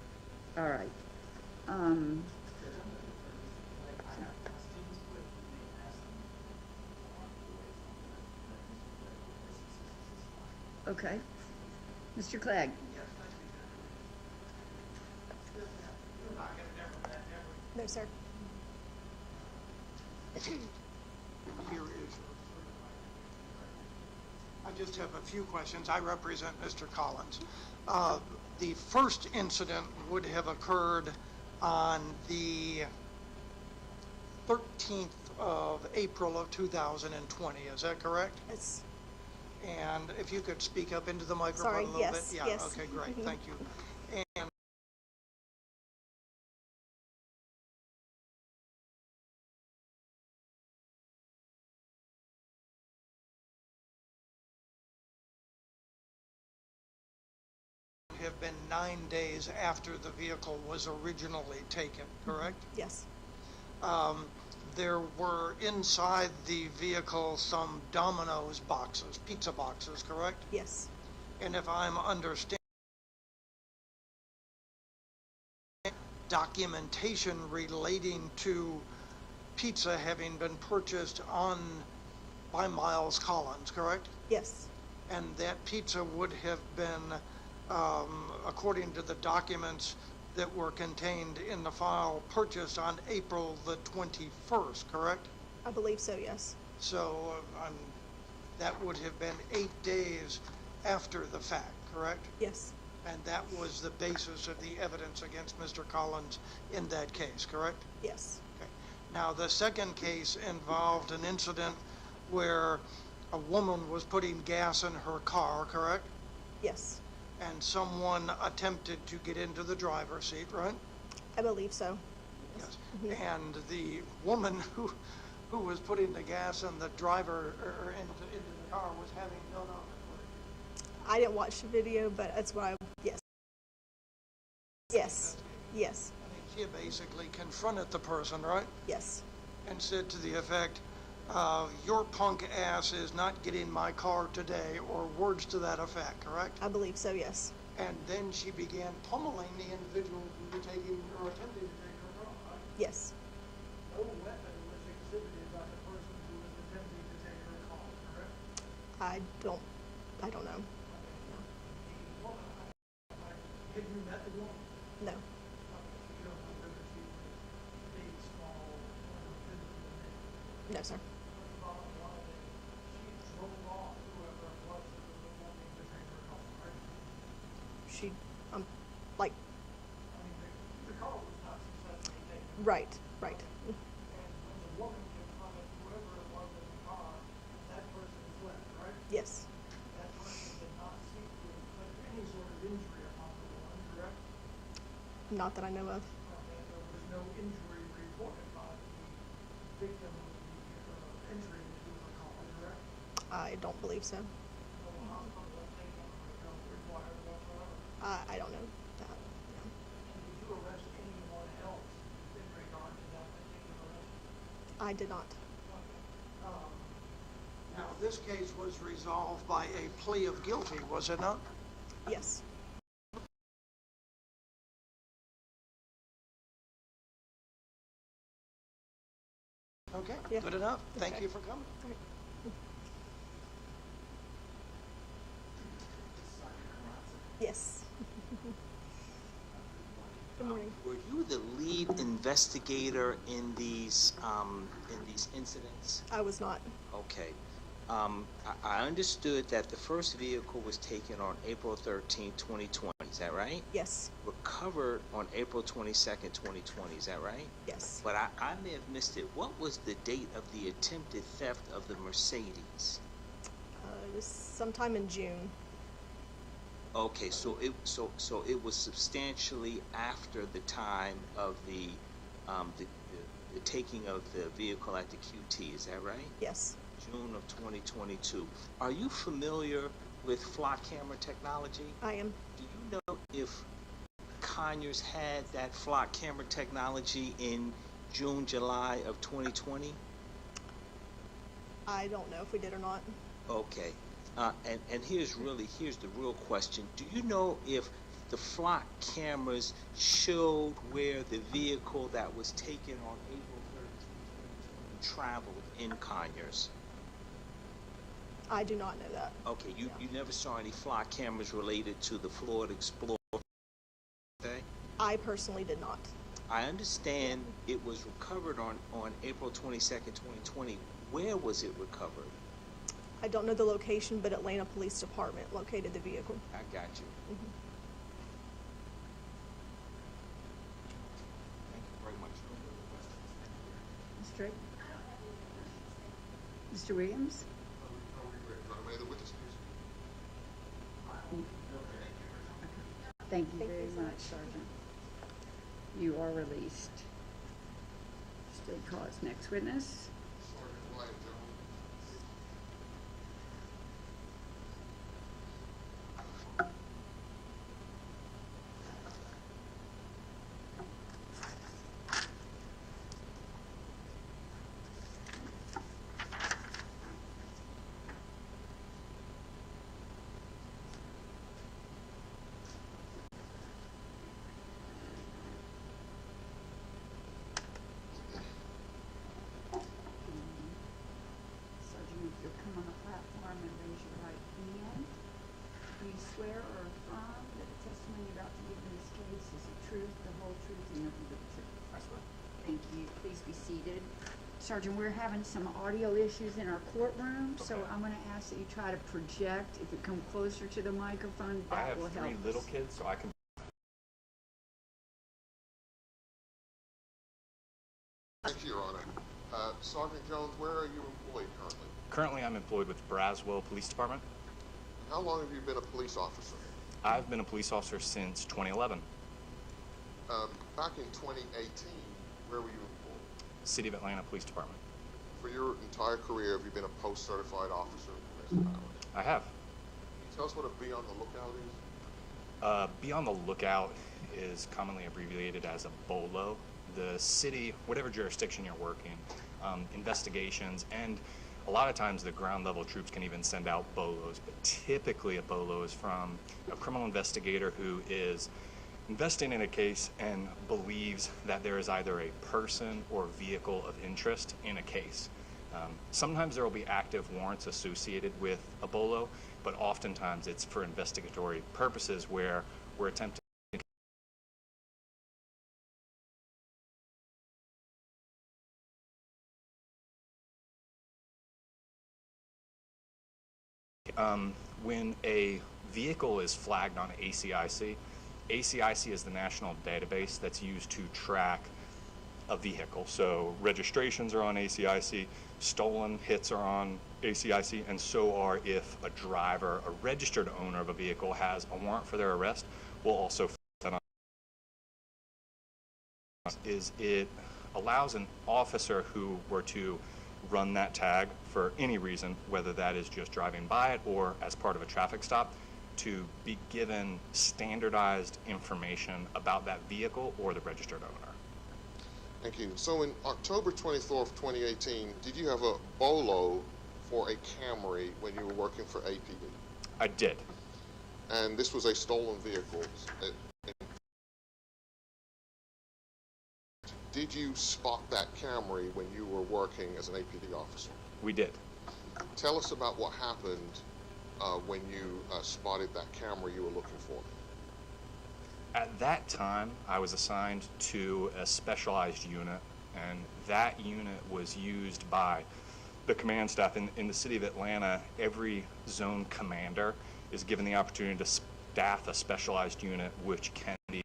all right. Okay. Mr. Clegg? No, sir. Here is your I just have a few questions. I represent Mr. Collins. The first incident would have occurred on the 13th of April of 2020. Is that correct? Yes. And if you could speak up into the microphone a little yes, bit. Yeah, yes. okay, great. Mhm. Thank you. And have been 9 days after the vehicle was originally taken, correct? Yes. There were inside the vehicle some Domino's boxes, pizza boxes, correct? Yes. And if I'm understanding, documentation relating to pizza having been purchased by Miles Collins, correct? Yes. And that pizza would have been, according to the documents that were contained in the file, purchased on April the 21st, correct? I believe so, yes. So that would have been 8 days after the fact, correct? Yes. And that was the basis of the evidence against Mr. Collins in that case, correct? Yes. Okay. Now, the second case involved an incident where a woman was putting gas in her car, correct? Yes. And someone attempted to get into the driver's seat, right? I believe so. Yes. Mhm. And the woman who was putting the gas in the driver or into the car was having no knowledge. I didn't watch the video, but that's why yes. Yes. Yes. I mean, she basically confronted the person, right? Yes. And said to the effect, your punk ass is not getting my car today, or words to that effect, correct? I believe so, yes. And then she began pummeling the individual who was taking or attempting to take her car, right? Yes. No weapon was exhibited by the person who was attempting to take her car, correct? I don't know. The woman, have you met the woman? No. You don't know whether she was big, small, or physical. No, sir. She drove off whoever it was that was wanting to take her car, right? She like I mean, the car was not successfully taken. right. Right. And when the woman confronted whoever it was in the car, that person fled, right? Yes. That person did not seek to inflict any sort of injury upon the woman, correct? Not that I know of. And there was no injury reported by the victim of the entry into the car, correct? I don't believe so. I did not. Now, this case was resolved by a plea of guilty, was it not? Yes. Okay, Yeah. good enough. Thank Okay. you for coming. Yes. Good morning. Were you the lead investigator in these incidents? I was not. Okay. I understood that the first vehicle was taken on April 13, 2020. Is that right? Yes. Recovered on April 22nd, 2020. Is that right? Yes. But I may have missed it. What was the date of the attempted theft of the Mercedes? It was sometime in June. Okay, so it was substantially after the time of the taking of the vehicle at the QT. Is that right? Yes. June of 2022. Are you familiar with flock camera technology? I am. Do you know if Conyers had that flock camera technology in June, July of 2020? I don't know if we did or not. Okay. And here's the real question. Do you know if the flock cameras showed where the vehicle that was taken on April 13, 2020 traveled in Conyers? I do not know that. Okay, you never saw any flock cameras related to the Florida Explorer? Okay. I personally did not. I understand it was recovered on April 22nd, 2020. Where was it recovered? I don't know the location, but Atlanta Police Department located the vehicle. I got you. Mm-hmm. Thank you very much. Ms. Drake? Mr. Williams? May the witness please? Thank you very much, Sergeant. You are released. State cause. Next witness. Sergeant Wyatt Jones. Sergeant, if you'll come on the platform and raise your right hand. Do you swear or affirm that the testimony you're about to give in this case is the truth, the whole truth, and nothing but the truth? I swear. Thank you. Please be seated. Sergeant, we're having some audio issues in our courtroom, so I'm going to ask that you try to project. If you come closer to the microphone, that will help us. I have 3 little kids, so I can. Thank you, Your Honor. Sergeant Jones, where are you employed currently? Currently, I'm employed with Braswell Police Department. How long have you been a police officer? I've been a police officer since 2011. Back in 2018, where were you employed? City of Atlanta Police Department. For your entire career, have you been a post-certified officer of domestic violence? I have. Can you tell us what a be on the lookout is? Be on the lookout is commonly abbreviated as a BOLO. The city, whatever jurisdiction you're working, investigations, and a lot of times the ground level troops can even send out BOLOs, but typically a BOLO is from a criminal investigator who is investing in a case and believes that there is either a person or vehicle of interest in a case. Sometimes there will be active warrants associated with a BOLO, but oftentimes it's for investigatory purposes where we're attempting when a vehicle is flagged on ACIC, ACIC is the national database that's used to track a vehicle. So registrations are on ACIC, stolen hits are on ACIC, and so are if a driver, a registered owner of a vehicle has a warrant for their arrest, will also that on. It allows an officer who were to run that tag for any reason, whether that is just driving by it or as part of a traffic stop, to be given standardized information about that vehicle or the registered owner. Thank you. So in October 24th, 2018, did you have a BOLO for a Camry when you were working for APD? I did. And this was a stolen vehicle. Did you spot that Camry when you were working as an APD officer? We did. Tell us about what happened when you spotted that Camry you were looking for. At that time, I was assigned to a specialized unit, and that unit was used by the command staff in the city of Atlanta. Every zone commander is given the opportunity to staff a specialized unit, which can be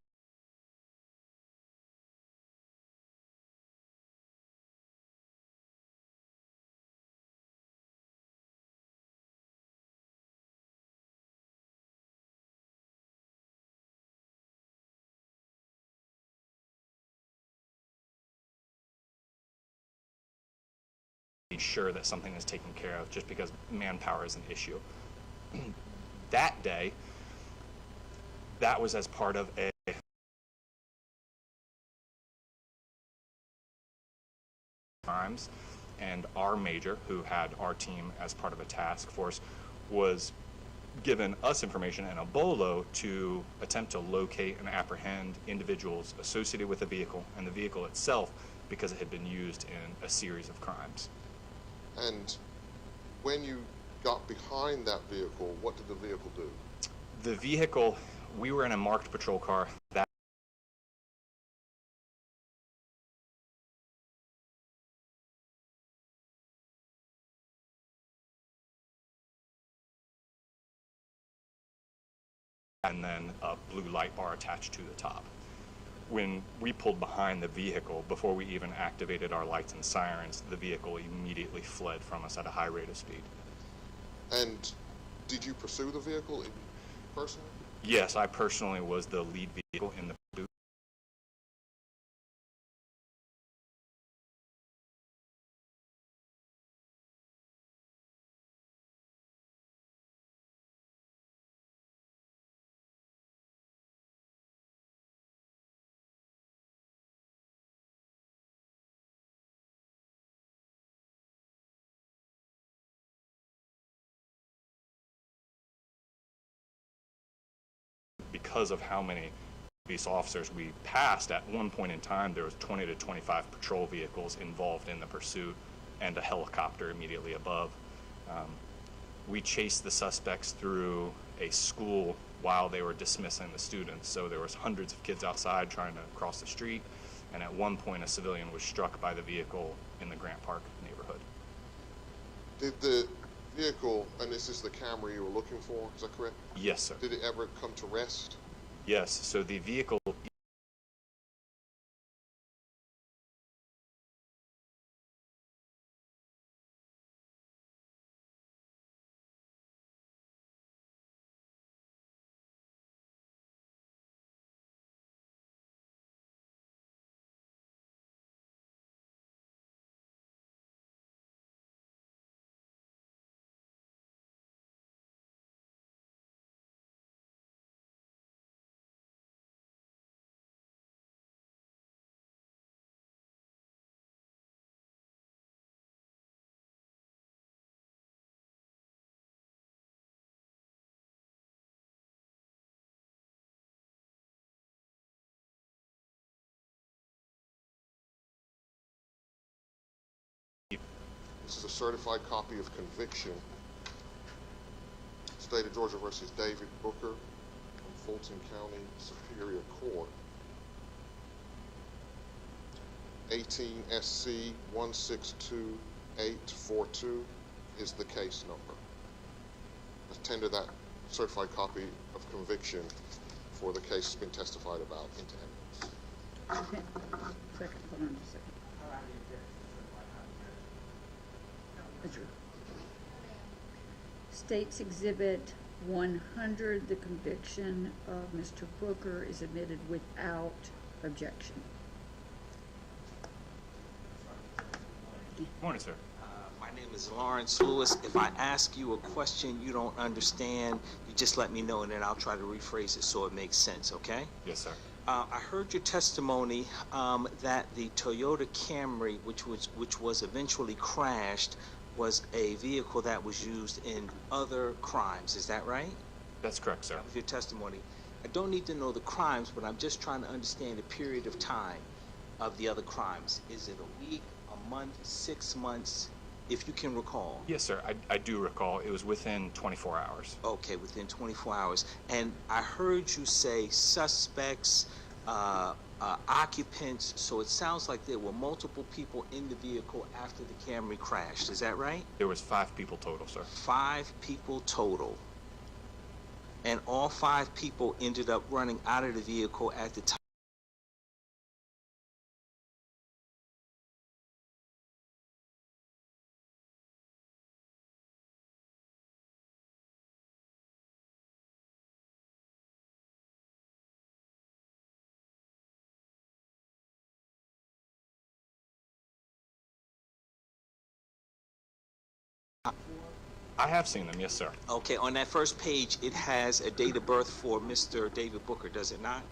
sure that something is taken care of, just because manpower is an issue. That day, that was as part of a crimes, and our major, who had our team as part of a task force, was given us information and a BOLO to attempt to locate and apprehend individuals associated with the vehicle and the vehicle itself, because it had been used in a series of crimes. And when you got behind that vehicle, what did the vehicle do? The vehicle, we were in a marked patrol car. That and then a blue light bar attached to the top. When we pulled behind the vehicle, before we even activated our lights and sirens, the vehicle immediately fled from us at a high rate of speed. And did you pursue the vehicle personally? Yes, I personally was the lead vehicle in the pursuit. Because of how many police officers we passed, at one point in time there was 20 to 25 patrol vehicles involved in the pursuit and a helicopter immediately above. We chased the suspects through a school while they were dismissing the students, so there was hundreds of kids outside trying to cross the street, and at one point a civilian was struck by the vehicle in the Grant Park neighborhood. Did the vehicle, and this is the Camry you were looking for, is that correct? Yes, sir. Did it ever come to rest? Yes, so the vehicle This is a certified copy of conviction. State of Georgia versus David Booker from Fulton County Superior Court. 18 SC 162842 is the case number. Let's tender that certified copy of conviction for the case that's been testified about into evidence. Okay. Second, hold on a second. State's Exhibit 100, the conviction of Mr. Booker is admitted without objection. Morning, sir. My name is Lawrence Lewis. If I ask you a question you don't understand, you just let me know, and then I'll try to rephrase it so it makes sense, okay? Yes, sir. I heard your testimony that the Toyota Camry, which was eventually crashed, was a vehicle that was used in other crimes. Is that right? That's correct, sir. That was your testimony. I don't need to know the crimes, but I'm just trying to understand the period of time of the other crimes. Is it a week, a month, 6 months, if you can recall? Yes, sir. I do recall. It was within 24 hours. Okay, within 24 hours. And I heard you say suspects, occupants, so it sounds like there were multiple people in the vehicle after the Camry crashed. Is that right? There was 5 people total, sir. 5 people total. And all 5 people ended up running out of the vehicle at the time. I have seen them, yes, sir. Okay, on that first page, it has a date of birth for Mr. David Booker, does it not?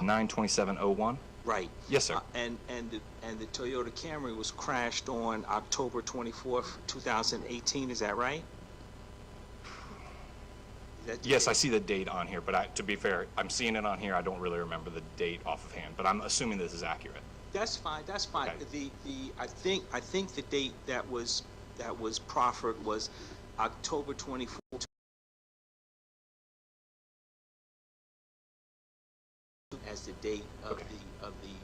(9/27/01). Right. Yes, sir. And the Toyota Camry was crashed on October 24th, 2018. Is that right? Yes, I see the date on here, but to be fair, I'm seeing it on here. I don't really remember the date off of hand, but I'm assuming this is accurate. That's fine. That's fine. Okay. I think the date that was proffered was October 24th. As the date of the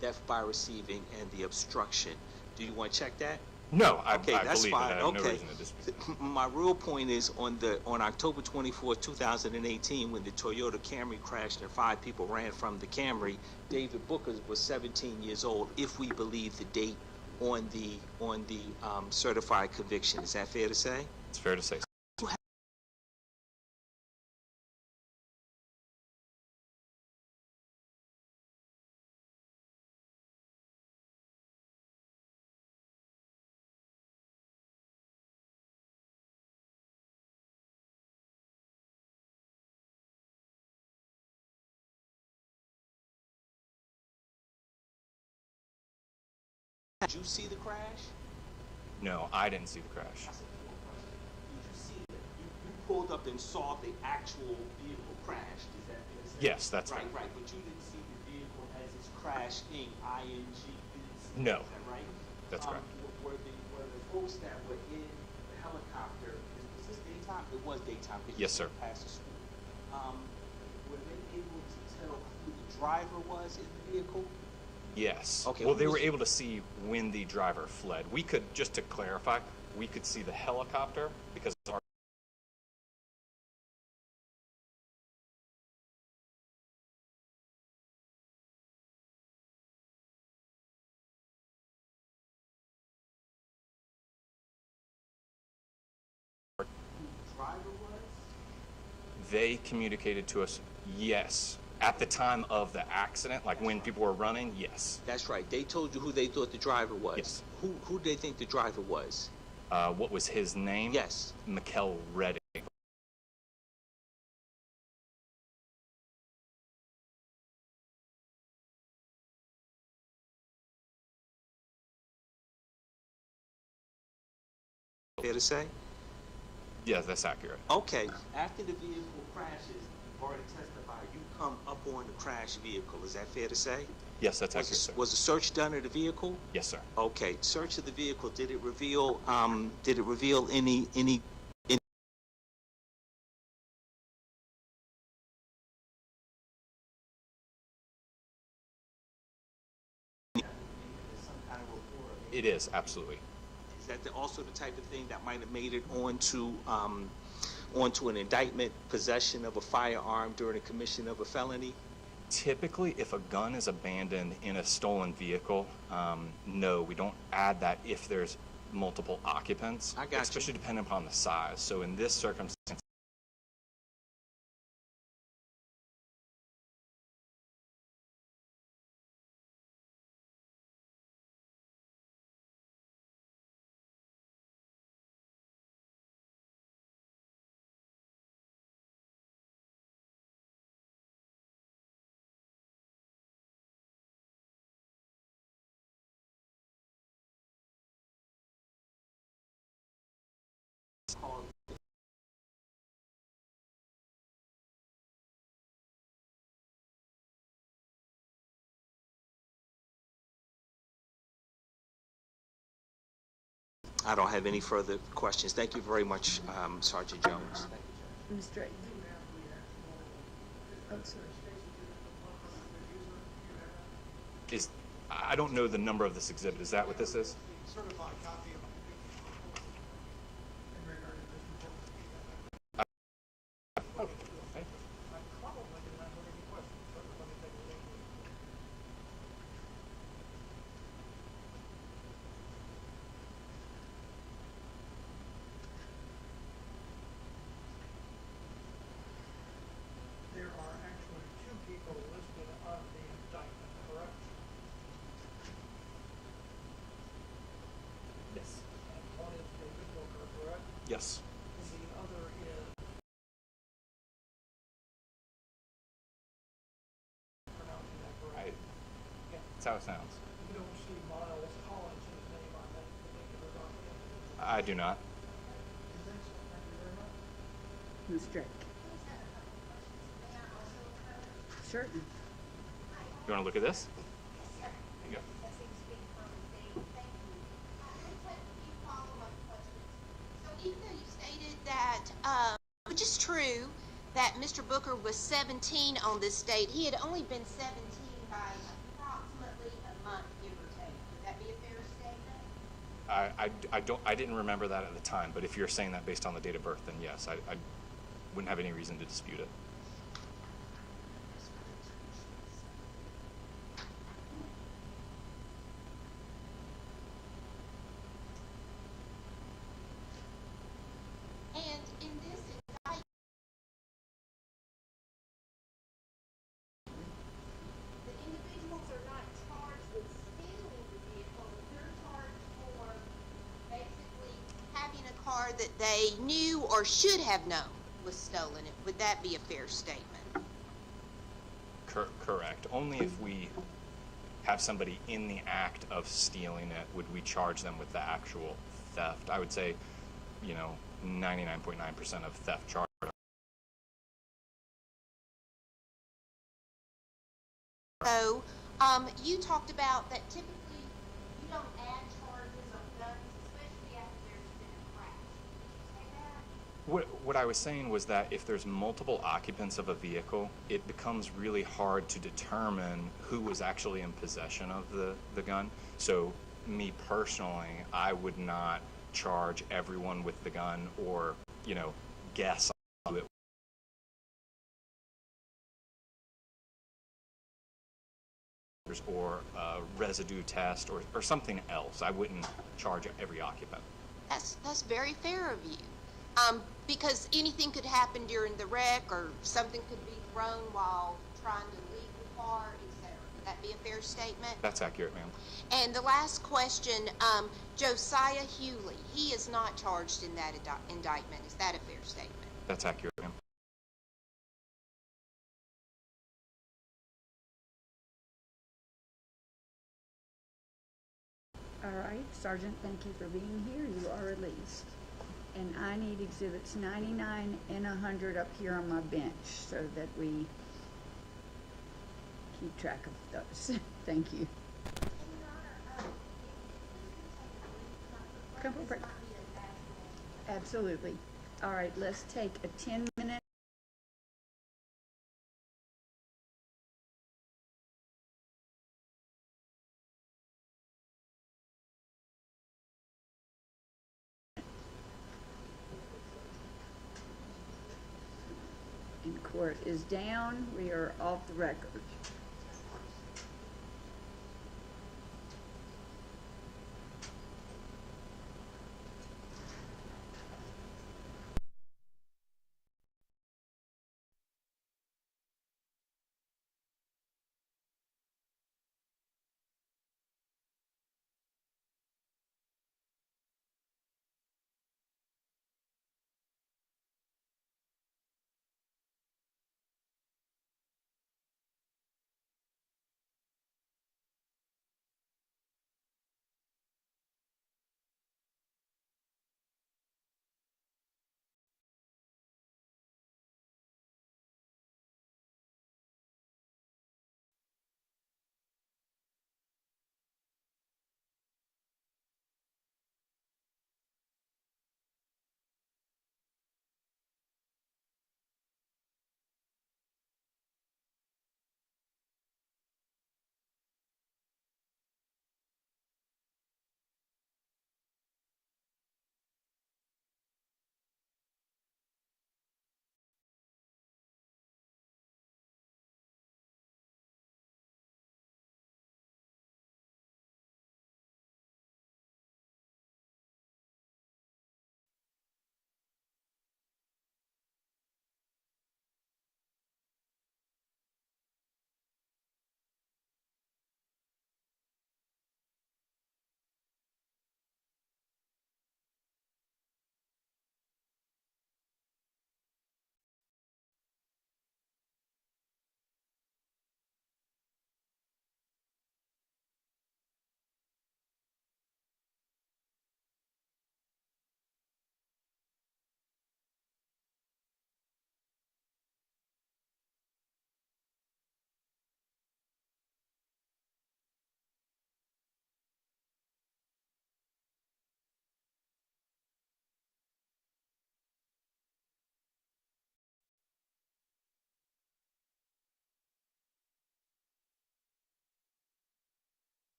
death by receiving and the obstruction. Do you want to check that? No, I that's believe fine. it. I have Okay. no reason to dispute it. My real point is on October 24, 2018, when the Toyota Camry crashed and 5 people ran from the Camry, David Booker was 17 years old, if we believe the date on the certified conviction. Is that fair to say? It's fair to say. Did you see the crash? No, I didn't see the crash. Did you see that? You pulled up and saw the actual vehicle crashed. Is that fair to say? Yes, that's right. right. Right, but you didn't see the vehicle as it's crashed in ING. No. Is that right? That's correct. Were the folks that were in the helicopter, was this daytime? It was daytime. Yes, sir. Past the school. Were they able to tell who the driver was in the vehicle? Yes. Okay, Well, they were able to see when the driver fled. We could, just to clarify, we could see the helicopter because our Who the driver was? they communicated to us, yes. At the time of the accident, like when people were running, yes. That's right. They told you who they thought the driver was. Yes. Who did they think the driver was? What was his name? Yes. Mikkel Redding. Fair to say? Yes, that's accurate. Okay. After the vehicle crashes, you've already testified, you come up on the crashed vehicle. Is that fair to say? Yes, that's accurate, sir. Was a search done of the vehicle? Yes, sir. Okay. Search of the vehicle. Did it reveal any some kind of report? It is, absolutely. Is that also the type of thing that might have made it onto an indictment, possession of a firearm during the commission of a felony? Typically, if a gun is abandoned in a stolen vehicle, no, we don't add that if there's multiple occupants. I got you. Especially depending upon the size. So in this circumstance, I don't have any further questions. Thank you very much, Sergeant Jones. Thank you, Judge. Mr. Oh, sorry. I don't know the number of this exhibit. Is that what this is? Certified copy of in regard to Mr. Booker. Okay. I probably did not have any questions, but let me take a look. There are actually two people listed on the indictment, correct? Yes. And one is David Booker, correct? Yes. And the other is pronouncing that correct? Yeah. That's how it sounds. You don't see Miles Collins' name on that particular document? I do not. You think so? Thank you very much. Ms. Drake. Certainly. You want to look at this? There you go. That seems to be a common theme. Thank you. Let's have a few follow-up questions. So even though you stated that, which is true, that Mr. Booker was 17 on this date, he had only been 17 by approximately a month, give or take. Would that be a fair statement? I didn't remember that at the time, but if you're saying that based on the date of birth, then yes, I wouldn't have any reason to dispute it. And in this indictment, the individuals are not charged with stealing the vehicle. They're charged for basically having a car that they knew or should have known was stolen. Would that be a fair statement? Correct. Only if we have somebody in the act of stealing it would we charge them with the actual theft. I would say, 99.9% of theft charges. So, you talked about that typically you don't add charges on guns, especially after there's been a crash. Did you say that? What I was saying was that if there's multiple occupants of a vehicle, it becomes really hard to determine who was actually in possession of the gun. So me personally, I would not charge everyone with the gun or, guess on who it was, or a residue test or something else. I wouldn't charge every occupant. That's very fair of you. Because anything could happen during the wreck, or something could be thrown while trying to leave the car, etc. Would that be a fair statement? That's accurate, ma'am. And the last question, Josiah Hewley, he is not charged in that indictment. Is that a fair statement? That's accurate, ma'am. All right, Sergeant, thank you for being here. You are released. And I need exhibits 99 and 100 up here on my bench so that we keep track of those. Thank you. Come over. Absolutely. All right, let's take a 10-minute and court is down. We are off the record.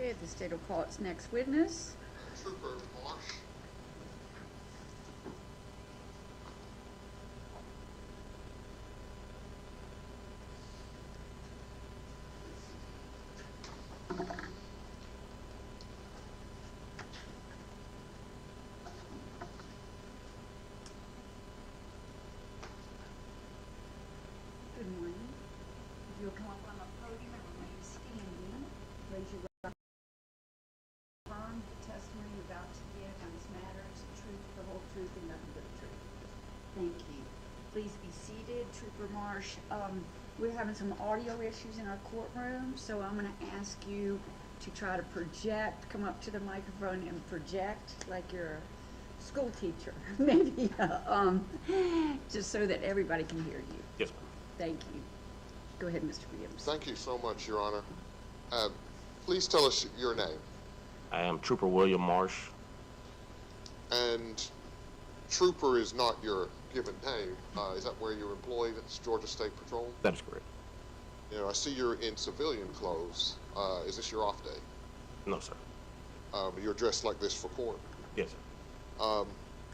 Okay, the state will call its next witness. Trooper Marsh. Good morning. If you'll come up on the podium and remain standing, raise your right hand. Affirm the testimony you're about to give on this matter is the truth, the whole truth, and nothing but the truth. Thank you. Please be seated. Trooper Marsh, we're having some audio issues in our courtroom, so I'm going to ask you to try to project, come up to the microphone and project like you're a school teacher, maybe, just so that everybody can hear you. Yes, ma'am. Thank you. Go ahead, Mr. Williams. Thank you so much, Your Honor. Please tell us your name. I am Trooper William Marsh. And Trooper is not your given name. Is that where you're employed at the Georgia State Patrol? That is correct. You know, I see you're in civilian clothes. Is this your off day? No, sir. You're dressed like this for court? Yes, sir.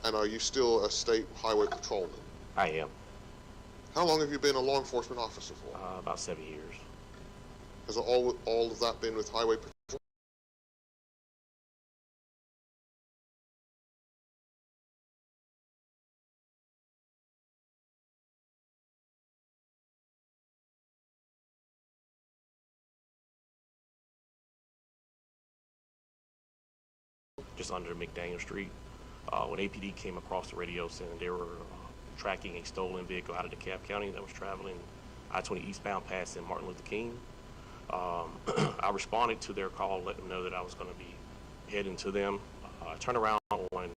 And are you still a state highway patrolman? I am. How long have you been a law enforcement officer for? About 7 years. Has all of that been with highway patrol? Just under McDaniel Street. When APD came across the radio saying they were tracking a stolen vehicle out of DeKalb County that was traveling I-20 eastbound passing Martin Luther King. I responded to their call, let them know that I was going to be heading to them. I turned around and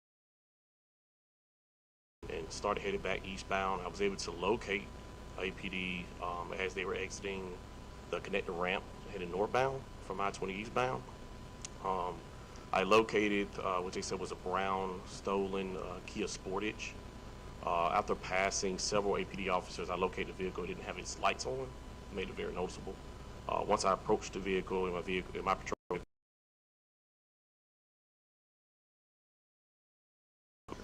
started headed back eastbound. I was able to locate APD as they were exiting the connector ramp heading northbound from I-20 eastbound. I located what they said was a brown stolen Kia Sportage. After passing several APD officers, I located the vehicle. It didn't have its lights on. Made it very noticeable. Once I approached the vehicle in my patrol.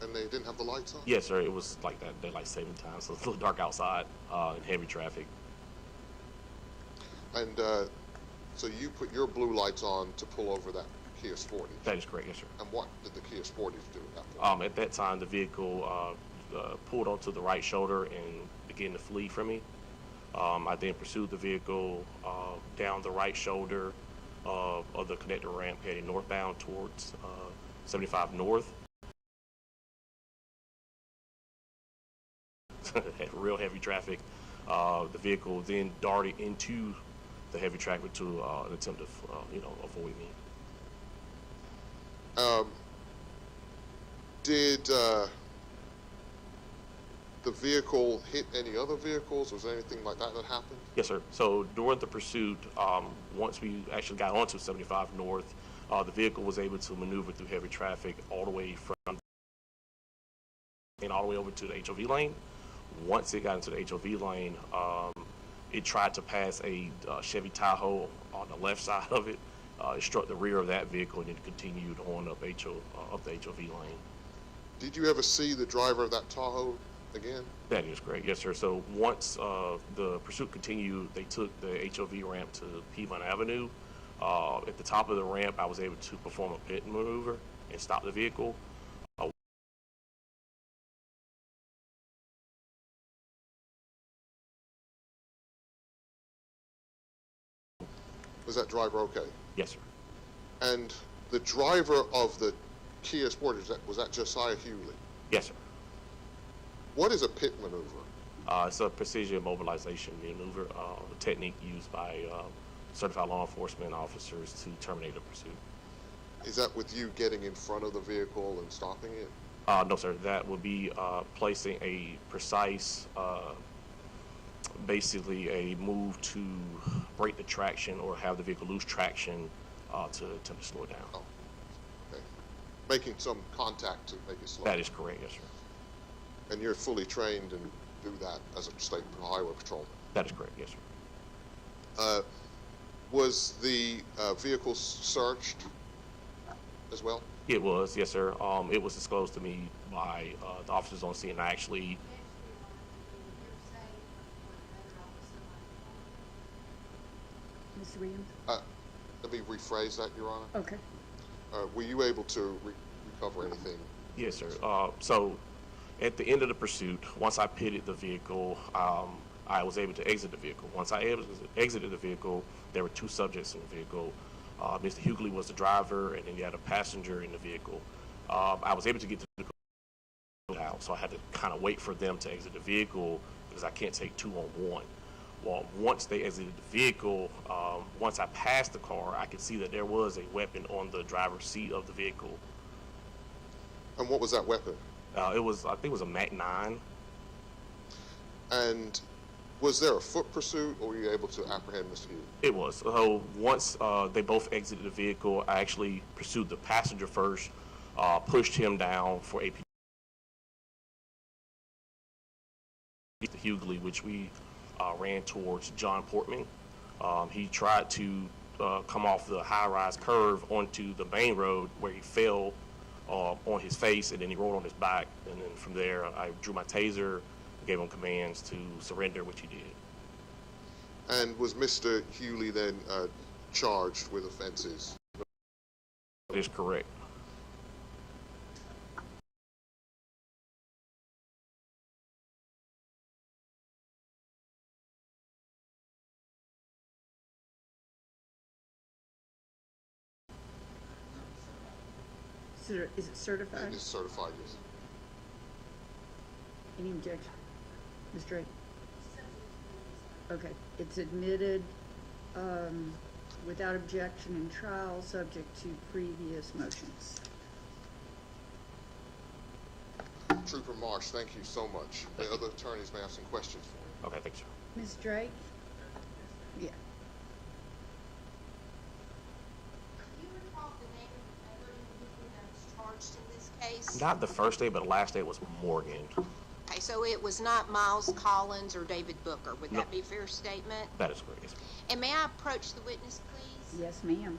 And they didn't have the lights on? Yes, sir. It was like that daylight saving time, so it's a little dark outside in heavy traffic. And so you put your blue lights on to pull over that Kia Sportage? That is correct, yes, sir. And what did the Kia Sportage do at that point? At that time, the vehicle pulled onto the right shoulder and began to flee from me. I then pursued the vehicle down the right shoulder of the connector ramp heading northbound towards 75 North. Had real heavy traffic. The vehicle then darted into the heavy traffic to an attempt to, avoid me. Did the vehicle hit any other vehicles? Was there anything like that that happened? Yes, sir. So during the pursuit, once we actually got onto 75 North, the vehicle was able to maneuver through heavy traffic all the way from and all the way over to the HOV lane. Once it got into the HOV lane, it tried to pass a Chevy Tahoe on the left side of it. It struck the rear of that vehicle and then continued on up the HOV lane. Did you ever see the driver of that Tahoe again? That is correct, yes, sir. So once the pursuit continued, they took the HOV ramp to Piedmont Avenue. At the top of the ramp, I was able to perform a pit maneuver and stop the vehicle. Was that driver okay? Yes, sir. And the driver of the Kia Sportage, was that Josiah Hewley? Yes, sir. What is a pit maneuver? It's a precision mobilization maneuver, a technique used by certified law enforcement officers to terminate a pursuit. Is that with you getting in front of the vehicle and stopping it? No, sir. That would be placing a precise, basically a move to break the traction or have the vehicle lose traction to attempt to slow it down. Oh, okay. Making some contact to make it slow. That is correct, yes, sir. And you're fully trained and do that as a state highway patrolman? That is correct, yes, sir. Was the vehicle searched as well? It was, yes, sir. It was disclosed to me by the officers on scene. I actually, Mr. Williams? Let me rephrase that, Your Honor. Okay. Were you able to recover anything? yes, sir. So at the end of the pursuit, once I pitted the vehicle, I was able to exit the vehicle. Once I exited the vehicle, there were two subjects in the vehicle. Mr. Hughley was the driver, and then you had a passenger in the vehicle. I was able to get to the vehicle, so I had to kind of wait for them to exit the vehicle because I can't take two on one. Well, once they exited the vehicle, once I passed the car, I could see that there was a weapon on the driver's seat of the vehicle. And what was that weapon? I think it was a Mac 9. And was there a foot pursuit, or were you able to apprehend Mr. Hughes? It was. So once they both exited the vehicle, I actually pursued the passenger first, pushed him down for APD. Mr. Hughley, which we ran towards John Portman. He tried to come off the high-rise curve onto the main road where he fell on his face, and then he rolled on his back. And then from there, I drew my taser, gave him commands to surrender, which he did. And was Mr. Hughley then charged with offenses? That is correct. Is it certified? It is certified, yes. Any objection? Ms. Drake? Okay, it's admitted without objection in trial, subject to previous motions. Trooper Marsh, thank you so much. The other attorneys may have some questions for you. Okay, thanks, sir. Ms. Drake? Yeah. Do you recall the name of the other individual that was charged in this case? Not the first day, but the last day was Morgan. Okay, so it was not Miles Collins or David Booker. Would No. that be a fair statement? That is correct, yes. And may I approach the witness, please? Yes, ma'am.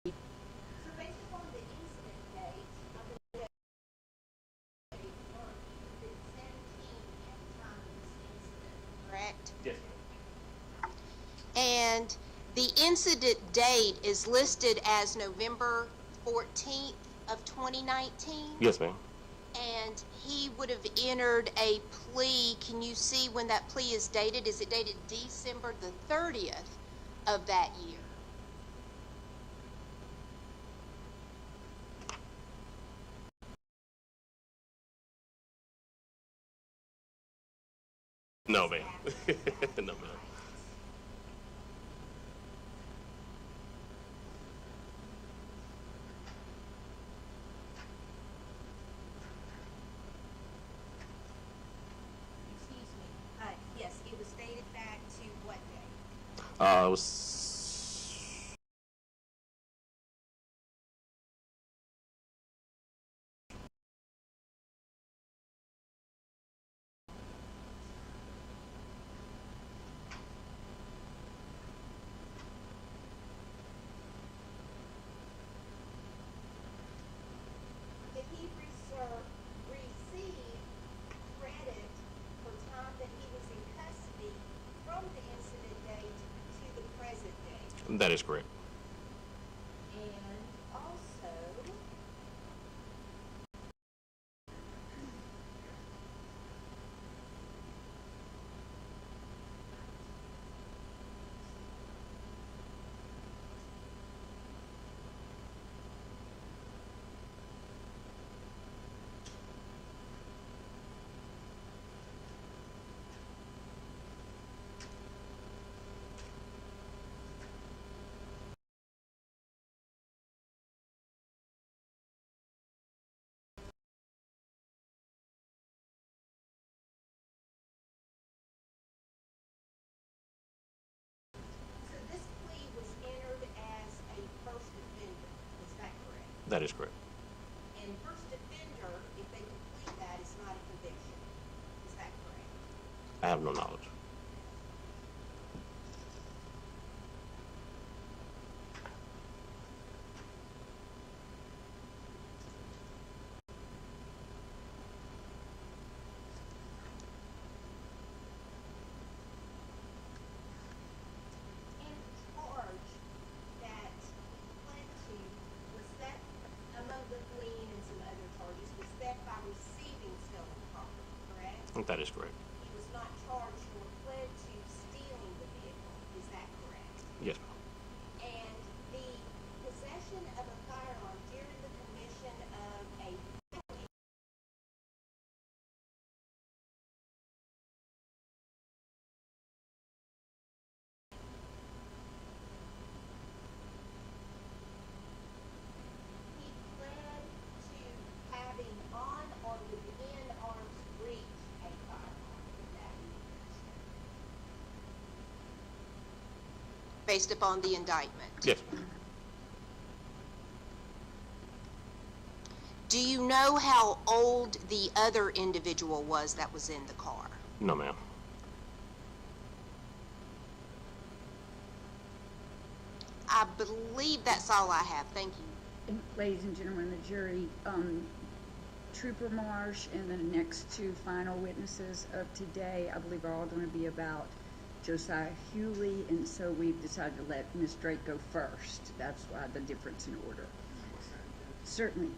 So based upon the incident date, I believe that you were 17 at the time of this incident, correct? Yes, And the incident date is listed as November 14th of 2019? yes, ma'am. And he would have entered a plea. Can you see when that plea is dated? Is it dated December the 30th of that year? No, ma'am. No, ma'am. Excuse me. Yes, it was dated back to what date? It was Did he receive credit for time that he was in custody from the incident date to the present date? that is correct. And also, so this plea was entered as a first offender, is that correct? That is correct. And first offender, if they complete that, is not a conviction, is that correct? I have no knowledge. That is correct. He was not charged or pled to stealing the vehicle. Is that correct? Yes, ma'am. And the possession of a firearm during the commission of a felony he pled to having on or within arm's reach a firearm. Would that be based upon the indictment? Yes, ma'am. Do you know how old the other individual was that was in the car? No, ma'am. I believe that's all I have. Thank you. And ladies and gentlemen, the jury, Trooper Marsh and the next two final witnesses of today, I believe are all going to be about Josiah Hewley, and so we've decided to let Ms. Drake go first. That's why the difference in order. Certainly.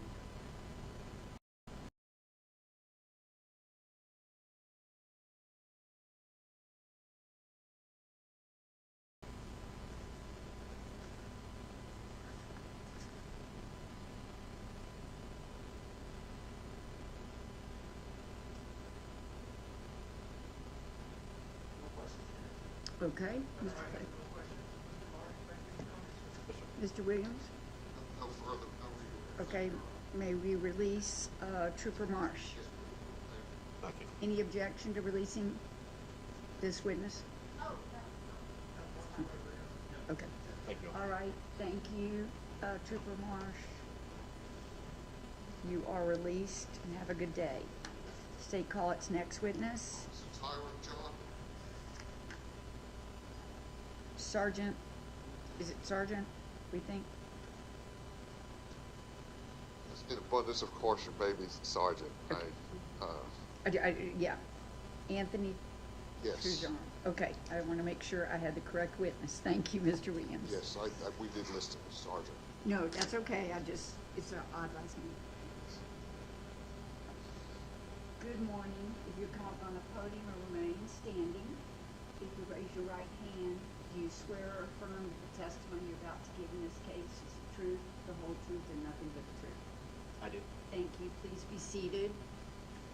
Okay. Mr. Williams? No further, no Okay, may we release Trooper Marsh? Thank you. Any objection to releasing this witness? Okay. Thank you. All right, thank you, Trooper Marsh. You are released, and have a good day. State call its next witness. Tyron John. Sergeant, is it Sergeant, we think? In abundance of caution, baby, Sergeant. Yeah, Anthony Yes. Trujon. Okay, I want to make sure I had the correct witness. Thank you, Mr. Williams. Yes, we did list him as Sergeant. No, that's okay, it's an odd last name. Good morning. If you're called on the podium or remain standing, if you raise your right hand, do you swear or affirm that the testimony you're about to give in this case is the truth, the whole truth, and nothing but the truth? I do. Thank you. Please be seated.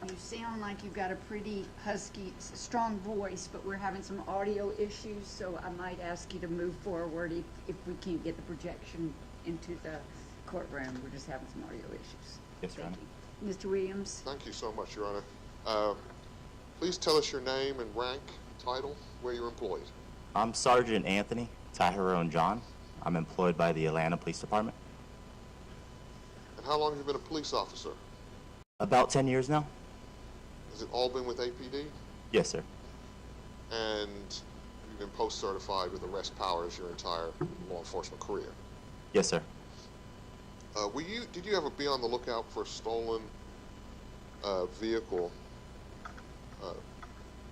You sound like you've got a pretty husky, strong voice, but we're having some audio issues, so I might ask you to move forward if we can't get the projection into the courtroom. We're just having some audio issues. Yes, Your Honor. Thank you. Mr. Williams? Thank you so much, Your Honor. Please tell us your name and rank, title, where you're employed. I'm Sergeant Anthony Tyrone John. I'm employed by the Atlanta Police Department. And how long have you been a police officer? About 10 years now? Has it all been with APD? Yes, sir. And you've been post-certified with arrest powers your entire law enforcement career? Yes, sir. Did you ever be on the lookout for a stolen vehicle,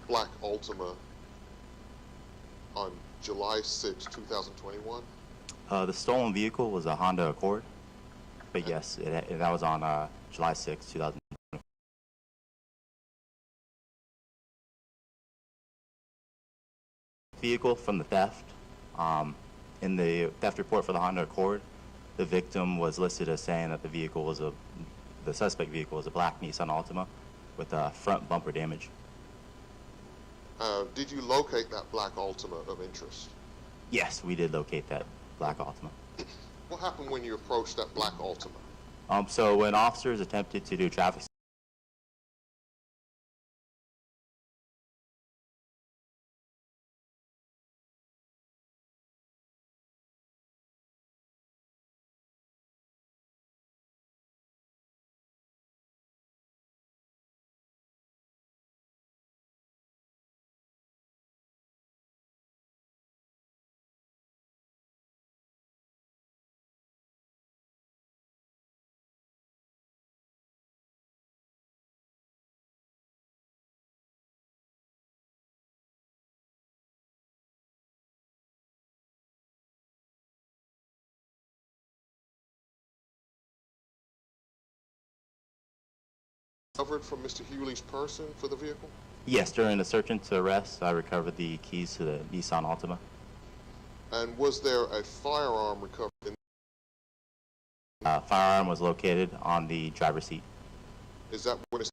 black Altima, on July 6, 2021? The stolen vehicle was a Honda Accord, but yes, that was on July 6, 2020. Vehicle from the theft. In the theft report for the Honda Accord, the victim was listed as saying that the suspect vehicle was a black Nissan Altima with front bumper damage. Did you locate that black Altima of interest? Yes, we did locate that black Altima. What happened when you approached that black Altima? So when officers attempted to do traffic Covered from Mr. Hewley's person for the vehicle? Yes, during the search and to arrest, I recovered the keys to the Nissan Altima. And was there a firearm recovered in? Firearm was located on the driver's seat. Is that when it's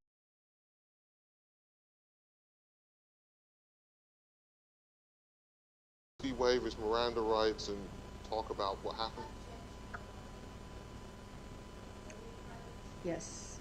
he waive his Miranda rights and talk about what happened? Yes.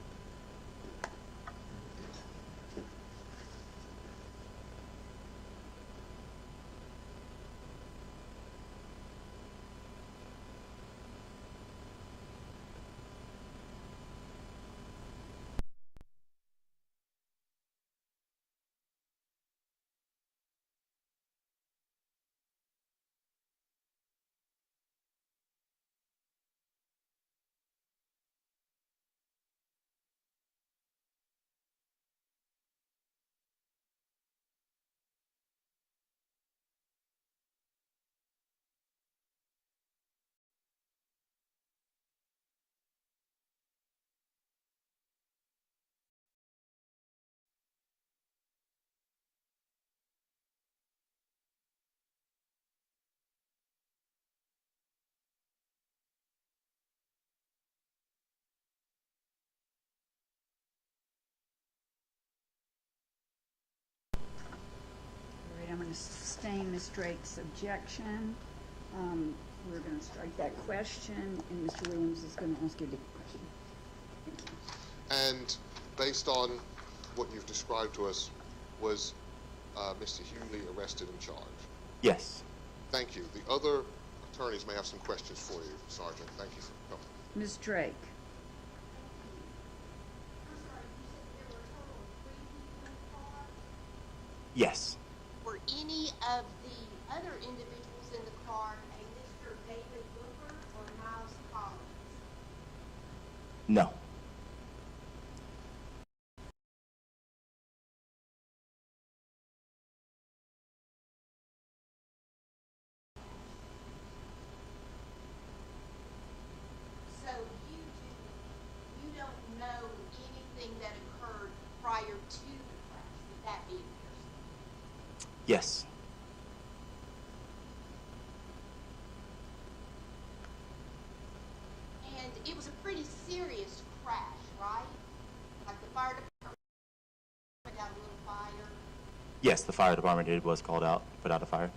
I'm going to sustain Ms. Drake's objection. We're going to strike that question, and Mr. Williams is going to ask you a different question. Thank you. And based on what you've described to us, was Mr. Hewley arrested and charged? Yes. Thank you. The other attorneys may have some questions for you, Sergeant. Thank you for coming. Ms. Drake. Yes. Were any of the other individuals in the car a Mr. David Booker or Miles Collins? No. So you don't know anything that occurred prior to the crash? Would that be yours? Yes. And it was a pretty serious crash, right? Like the fire department put out a little fire, Yes, the fire department was called out, put out a fire.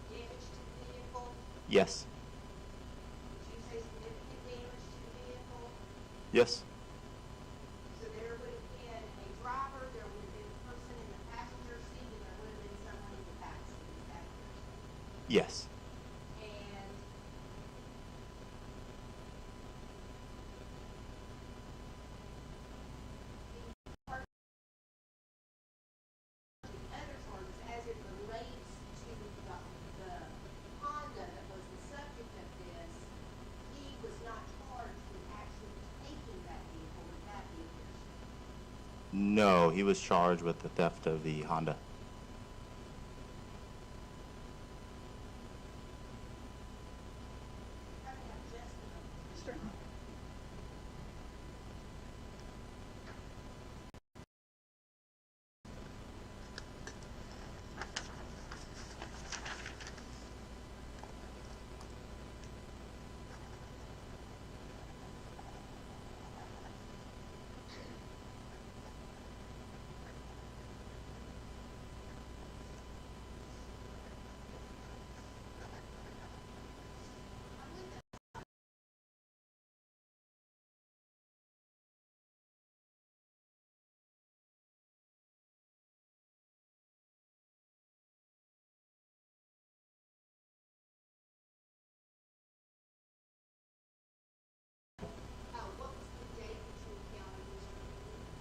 damage to the vehicle. Yes. Would you say significant damage to the vehicle? Yes. So there would have been a driver, there would have been a person in the passenger seat, and there would have been someone in the back seat. Is that correct? Yes. And the other charges, as it relates to the Honda that was the subject of this, he was not charged with actually taking that vehicle. Would that be yours? No, he was charged with the theft of the Honda. Certainly. What was the date that you encountered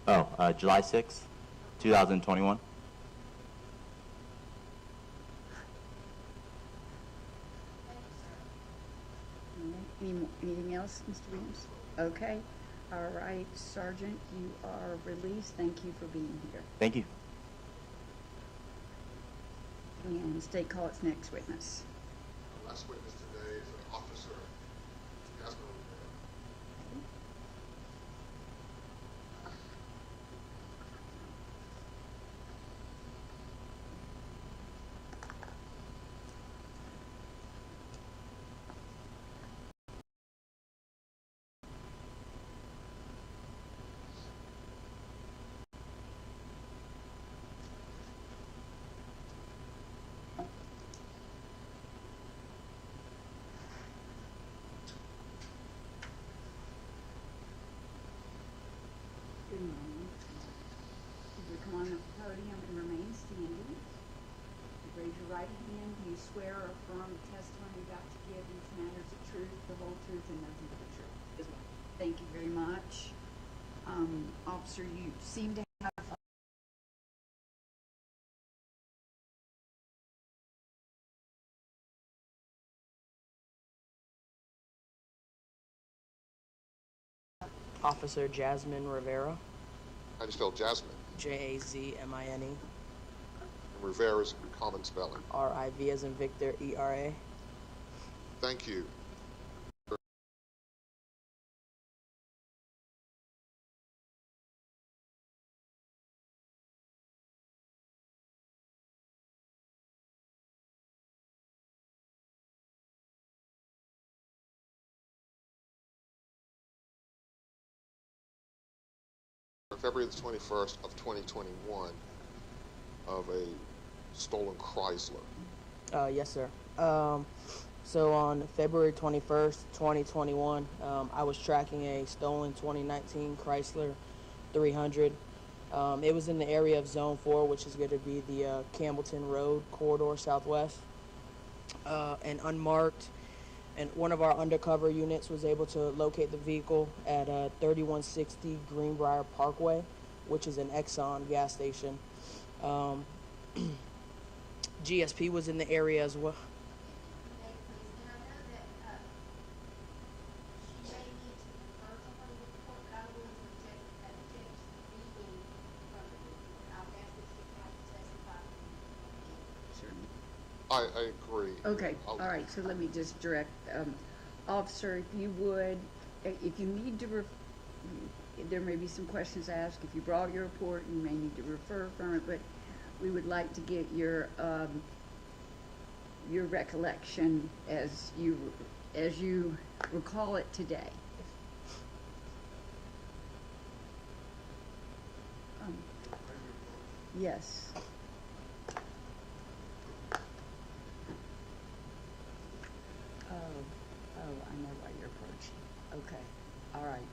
Mr. Lee? July 6th, 2021. All right. Anything else, Mr. Williams? Okay. All right, Sergeant, you are released. Thank you for being here. Thank you. And State call its next witness. The last witness today is an officer, Jasper Rivera. Officer, you seem to have Officer Jasmine Rivera, How do you spell Jasmine? Jazmine, And Rivera's common spelling. Riv as in Victor, ERA. Thank you. February the 21st of 2021 of a stolen Chrysler. Yes, sir. So on February 21st, 2021, I was tracking a stolen 2019 Chrysler 300. It was in the area of Zone 4, which is going to be the Campbellton Road corridor southwest, and unmarked. And one of our undercover units was able to locate the vehicle at 3160 Greenbrier Parkway, which is an Exxon gas station. GSP was in the area as well. I agree. Okay, all right, so let me just direct, Officer, if you would, if you need to, there may be some questions asked. If you brought your report, you may need to refer from it, but we would like to get your recollection as you recall it today. Yes. I know why you're approaching. Okay, all right.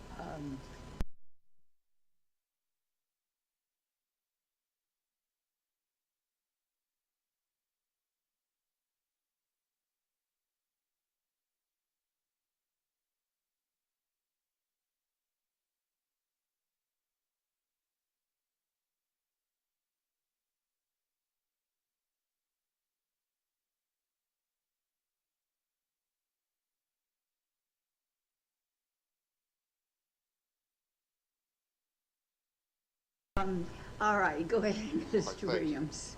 All right, go ahead, Mr. Williams.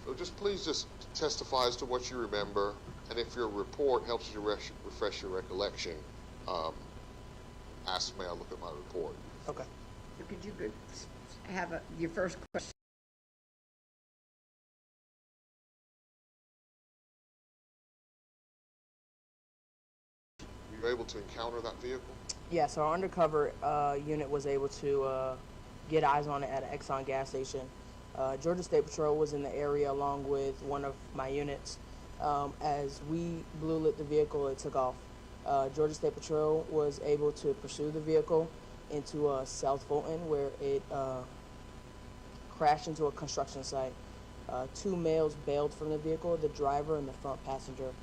So please just testify as to what you remember, and if your report helps you to refresh your recollection, ask me, I'll look at my report. Okay. Could you have your first question? Were you able to encounter that vehicle? Yes, our undercover unit was able to get eyes on it at an Exxon gas station. Georgia State Patrol was in the area along with one of my units. As we blue lit the vehicle, it took off. Georgia State Patrol was able to pursue the vehicle into South Fulton, where it crashed into a construction site. Two males bailed from the vehicle, the driver and the front passenger,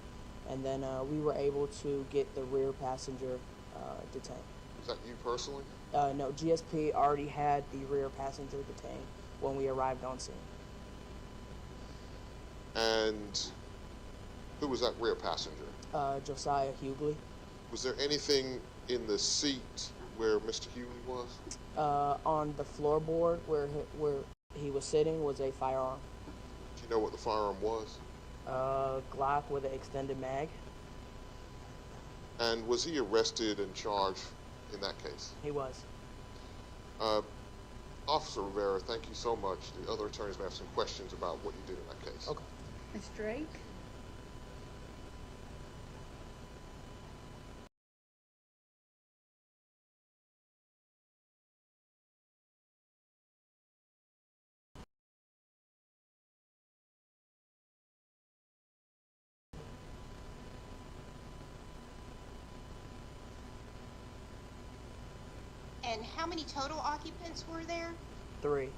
and then we were able to get the rear passenger detained. Was that you personally? No, GSP already had the rear passenger detained when we arrived on scene. And who was that rear passenger? Josiah Hughley. Was there anything in the seat where Mr. Hughley was? On the floorboard where he was sitting was a firearm. Do you know what the firearm was? Glock with an extended mag. And was he arrested and charged in that case? He was. Officer Rivera, thank you so much. The other attorneys may have some questions about what you did in that case. Okay. Ms. Drake? And how many total occupants were there? 3.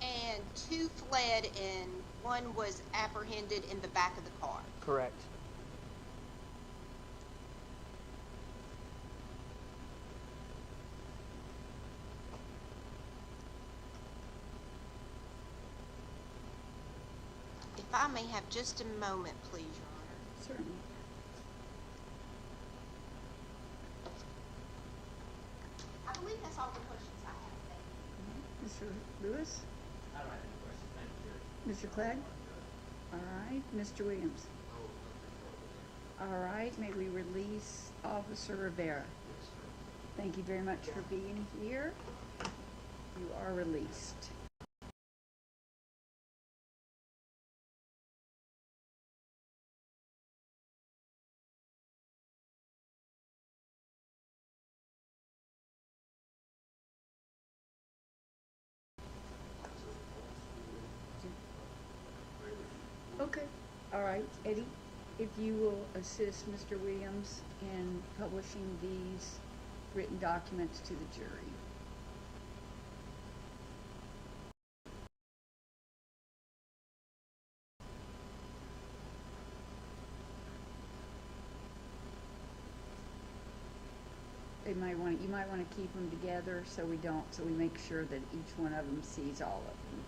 And 2 fled and 1 was apprehended in the back of the car. Correct. I may have just a moment, please, Your Honor. Certainly. I believe that's all the questions I have. Thank you. Mr. Lewis? I don't have any questions. Thank you, Judge. Mr. Clegg? All right. Mr. Williams? All right. May we release Officer Rivera? Thank you very much for being here. You are released. Okay. All right. Eddie, if you will assist Mr. Williams in publishing these written documents to the jury. You might want to keep them together so we make sure that each one of them sees all of them.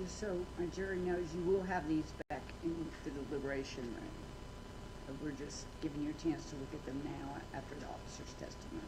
Just so a jury knows, you will have these back in the deliberation room. We're just giving you a chance to look at them now after the officer's testimonies.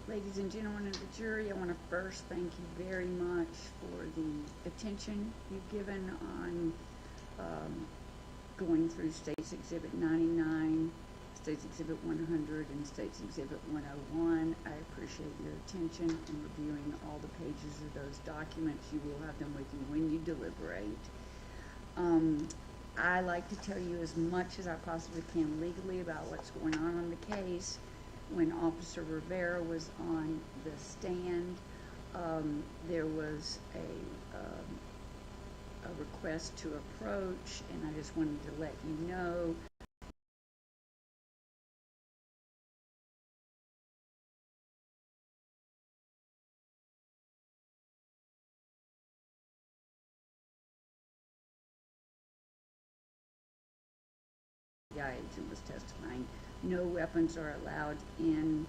Ladies and gentlemen of the jury, I want to first thank you very much for the attention you've given on going through State's Exhibit 99, State's Exhibit 100, and State's Exhibit 101. I appreciate your attention in reviewing all the pages of those documents. You will have them with you when you deliberate. I like to tell you as much as I possibly can legally about what's going on the case. When Officer Rivera was on the stand, there was a request to approach, and I just wanted to let you know the agent was testifying. No weapons are allowed in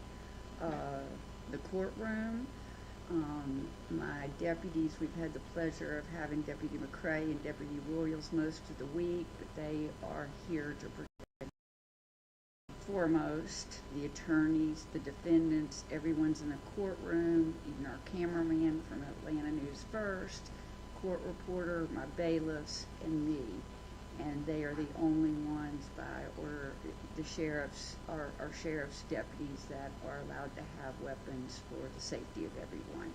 the courtroom. My deputies, we've had the pleasure of having Deputy McCrae and Deputy Royals most of the week, but they are here to protect foremost the attorneys, the defendants, everyone's in the courtroom, even our cameraman from Atlanta News First, court reporter, my bailiffs, and me. And they are the only ones by order, the sheriffs, our sheriff's deputies that are allowed to have weapons for the safety of everyone.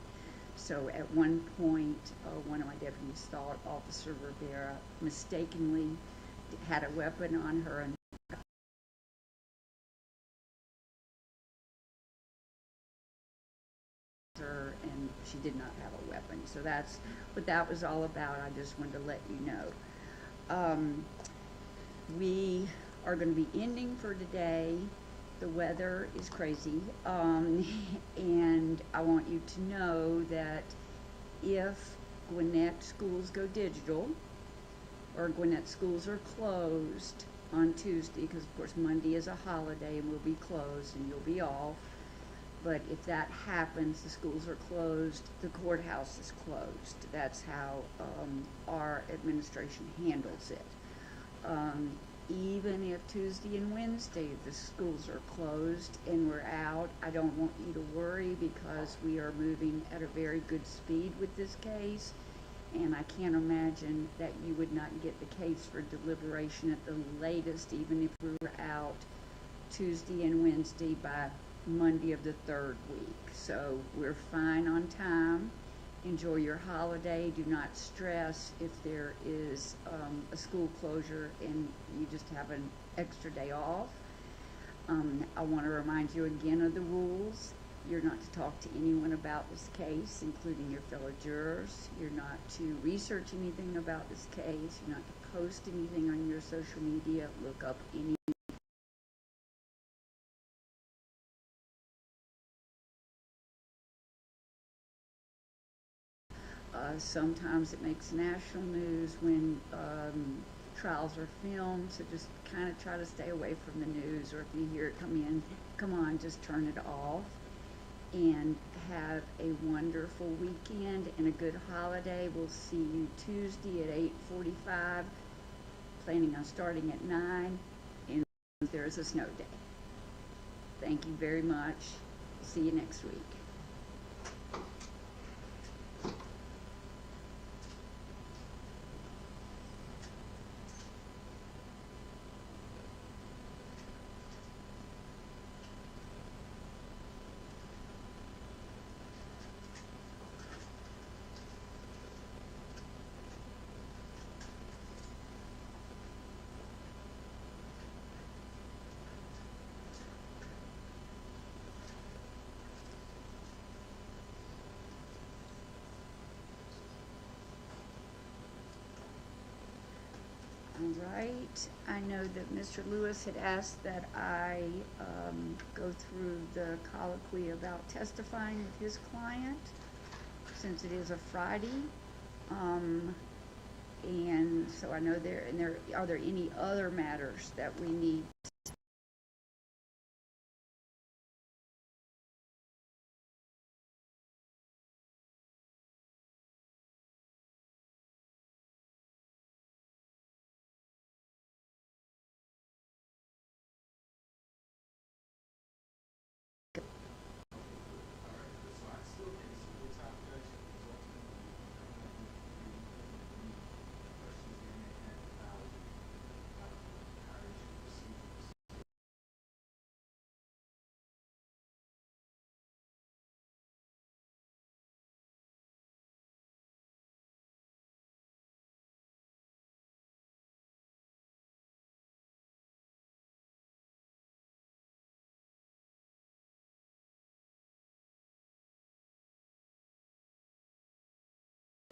So at one point, one of my deputies thought Officer Rivera mistakenly had a weapon on her, and she did not have a weapon. So that's what that was all about. I just wanted to let you know. We are going to be ending for today. The weather is crazy, and I want you to know that if Gwinnett schools go digital, or Gwinnett schools are closed on Tuesday, because of course Monday is a holiday and we'll be closed and you'll be off, but if that happens, the schools are closed, the courthouse is closed. That's how our administration handles it. Even if Tuesday and Wednesday the schools are closed and we're out, I don't want you to worry, because we are moving at a very good speed with this case, and I can't imagine that you would not get the case for deliberation at the latest, even if we were out Tuesday and Wednesday, by Monday of the third week. So we're fine on time. Enjoy your holiday. Do not stress if there is a school closure and you just have an extra day off. I want to remind you again of the rules. You're not to talk to anyone about this case, including your fellow jurors. You're not to research anything about this case. You're not to post anything on your social media. Look up any sometimes it makes national news when trials are filmed, so just kind of try to stay away from the news, or if you hear it come on, just turn it off. And have a wonderful weekend and a good holiday. We'll see you Tuesday at 8:45, planning on starting at 9, and there is a snow day. Thank you very much. See you next week. All right. I know that Mr. Lewis had asked that I go through the colloquy about testifying with his client, since it is a Friday. And so I know are there any other matters that we need?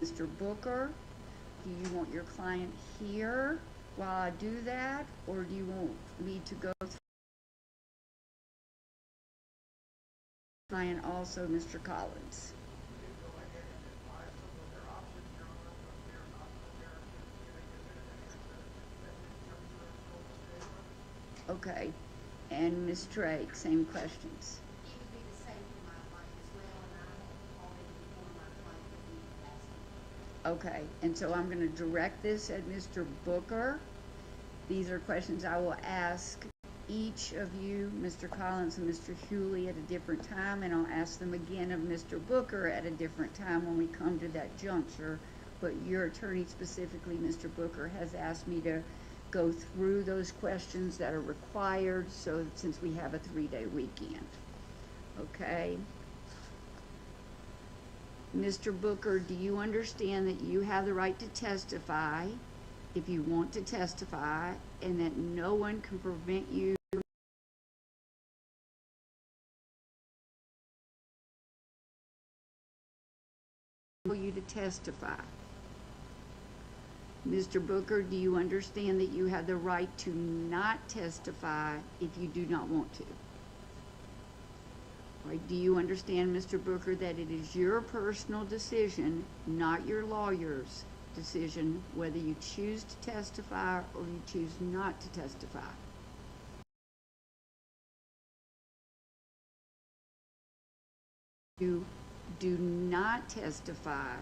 Mr. Booker, do you want your client here while I do that, or do you want me to go through the client also, Mr. Collins? Okay, and Ms. Drake, same questions. It would be the same for my client as well, and I have already informed my client that we asked him. Okay, and so I'm going to direct this at Mr. Booker. These are questions I will ask each of you, Mr. Collins and Mr. Hewley, at a different time, and I'll ask them again of Mr. Booker at a different time when we come to that juncture. But your attorney specifically, Mr. Booker, has asked me to go through those questions that are required, so since we have a 3-day weekend. Okay? Mr. Booker, do you understand that you have the right to testify if you want to testify, and that no one can prevent you to testify? Mr. Booker, do you understand that you have the right to not testify if you do not want to? Right? Do you understand, Mr. Booker, that it is your personal decision, not your lawyer's decision, whether you choose to testify or you choose not to testify? You do not testify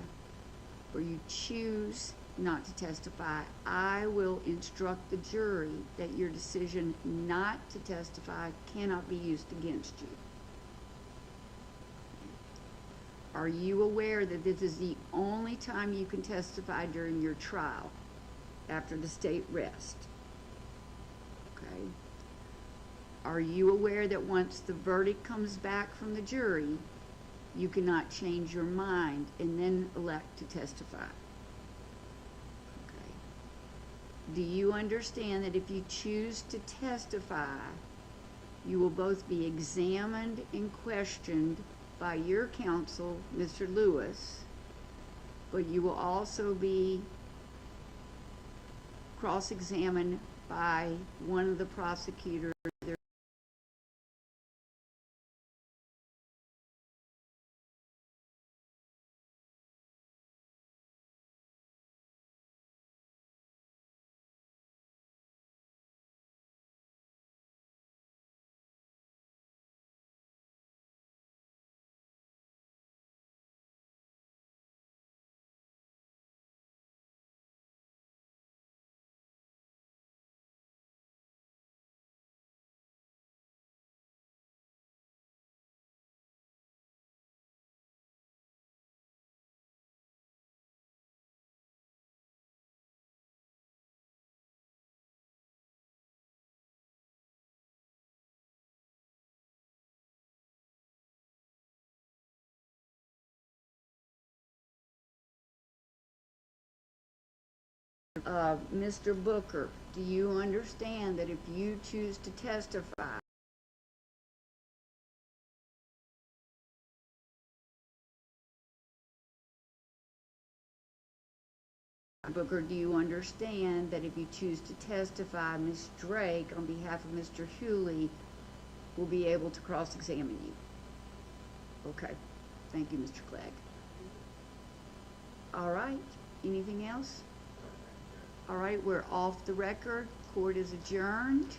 or you choose not to testify, I will instruct the jury that your decision not to testify cannot be used against you. Are you aware that this is the only time you can testify during your trial after the state rest? Okay. Are you aware that once the verdict comes back from the jury, you cannot change your mind and then elect to testify? Do you understand that if you choose to testify, you will both be examined and questioned by your counsel, Mr. Lewis, but you will also be cross-examined by one of the prosecutors? Mr. Booker, do you understand that if you choose to testify, Booker, do you understand that if you choose to testify, Ms. Drake, on behalf of Mr. Hewley, will be able to cross-examine you? Okay. Thank you, Mr. Clegg. All right. Anything else? All right, we're off the record. Court is adjourned.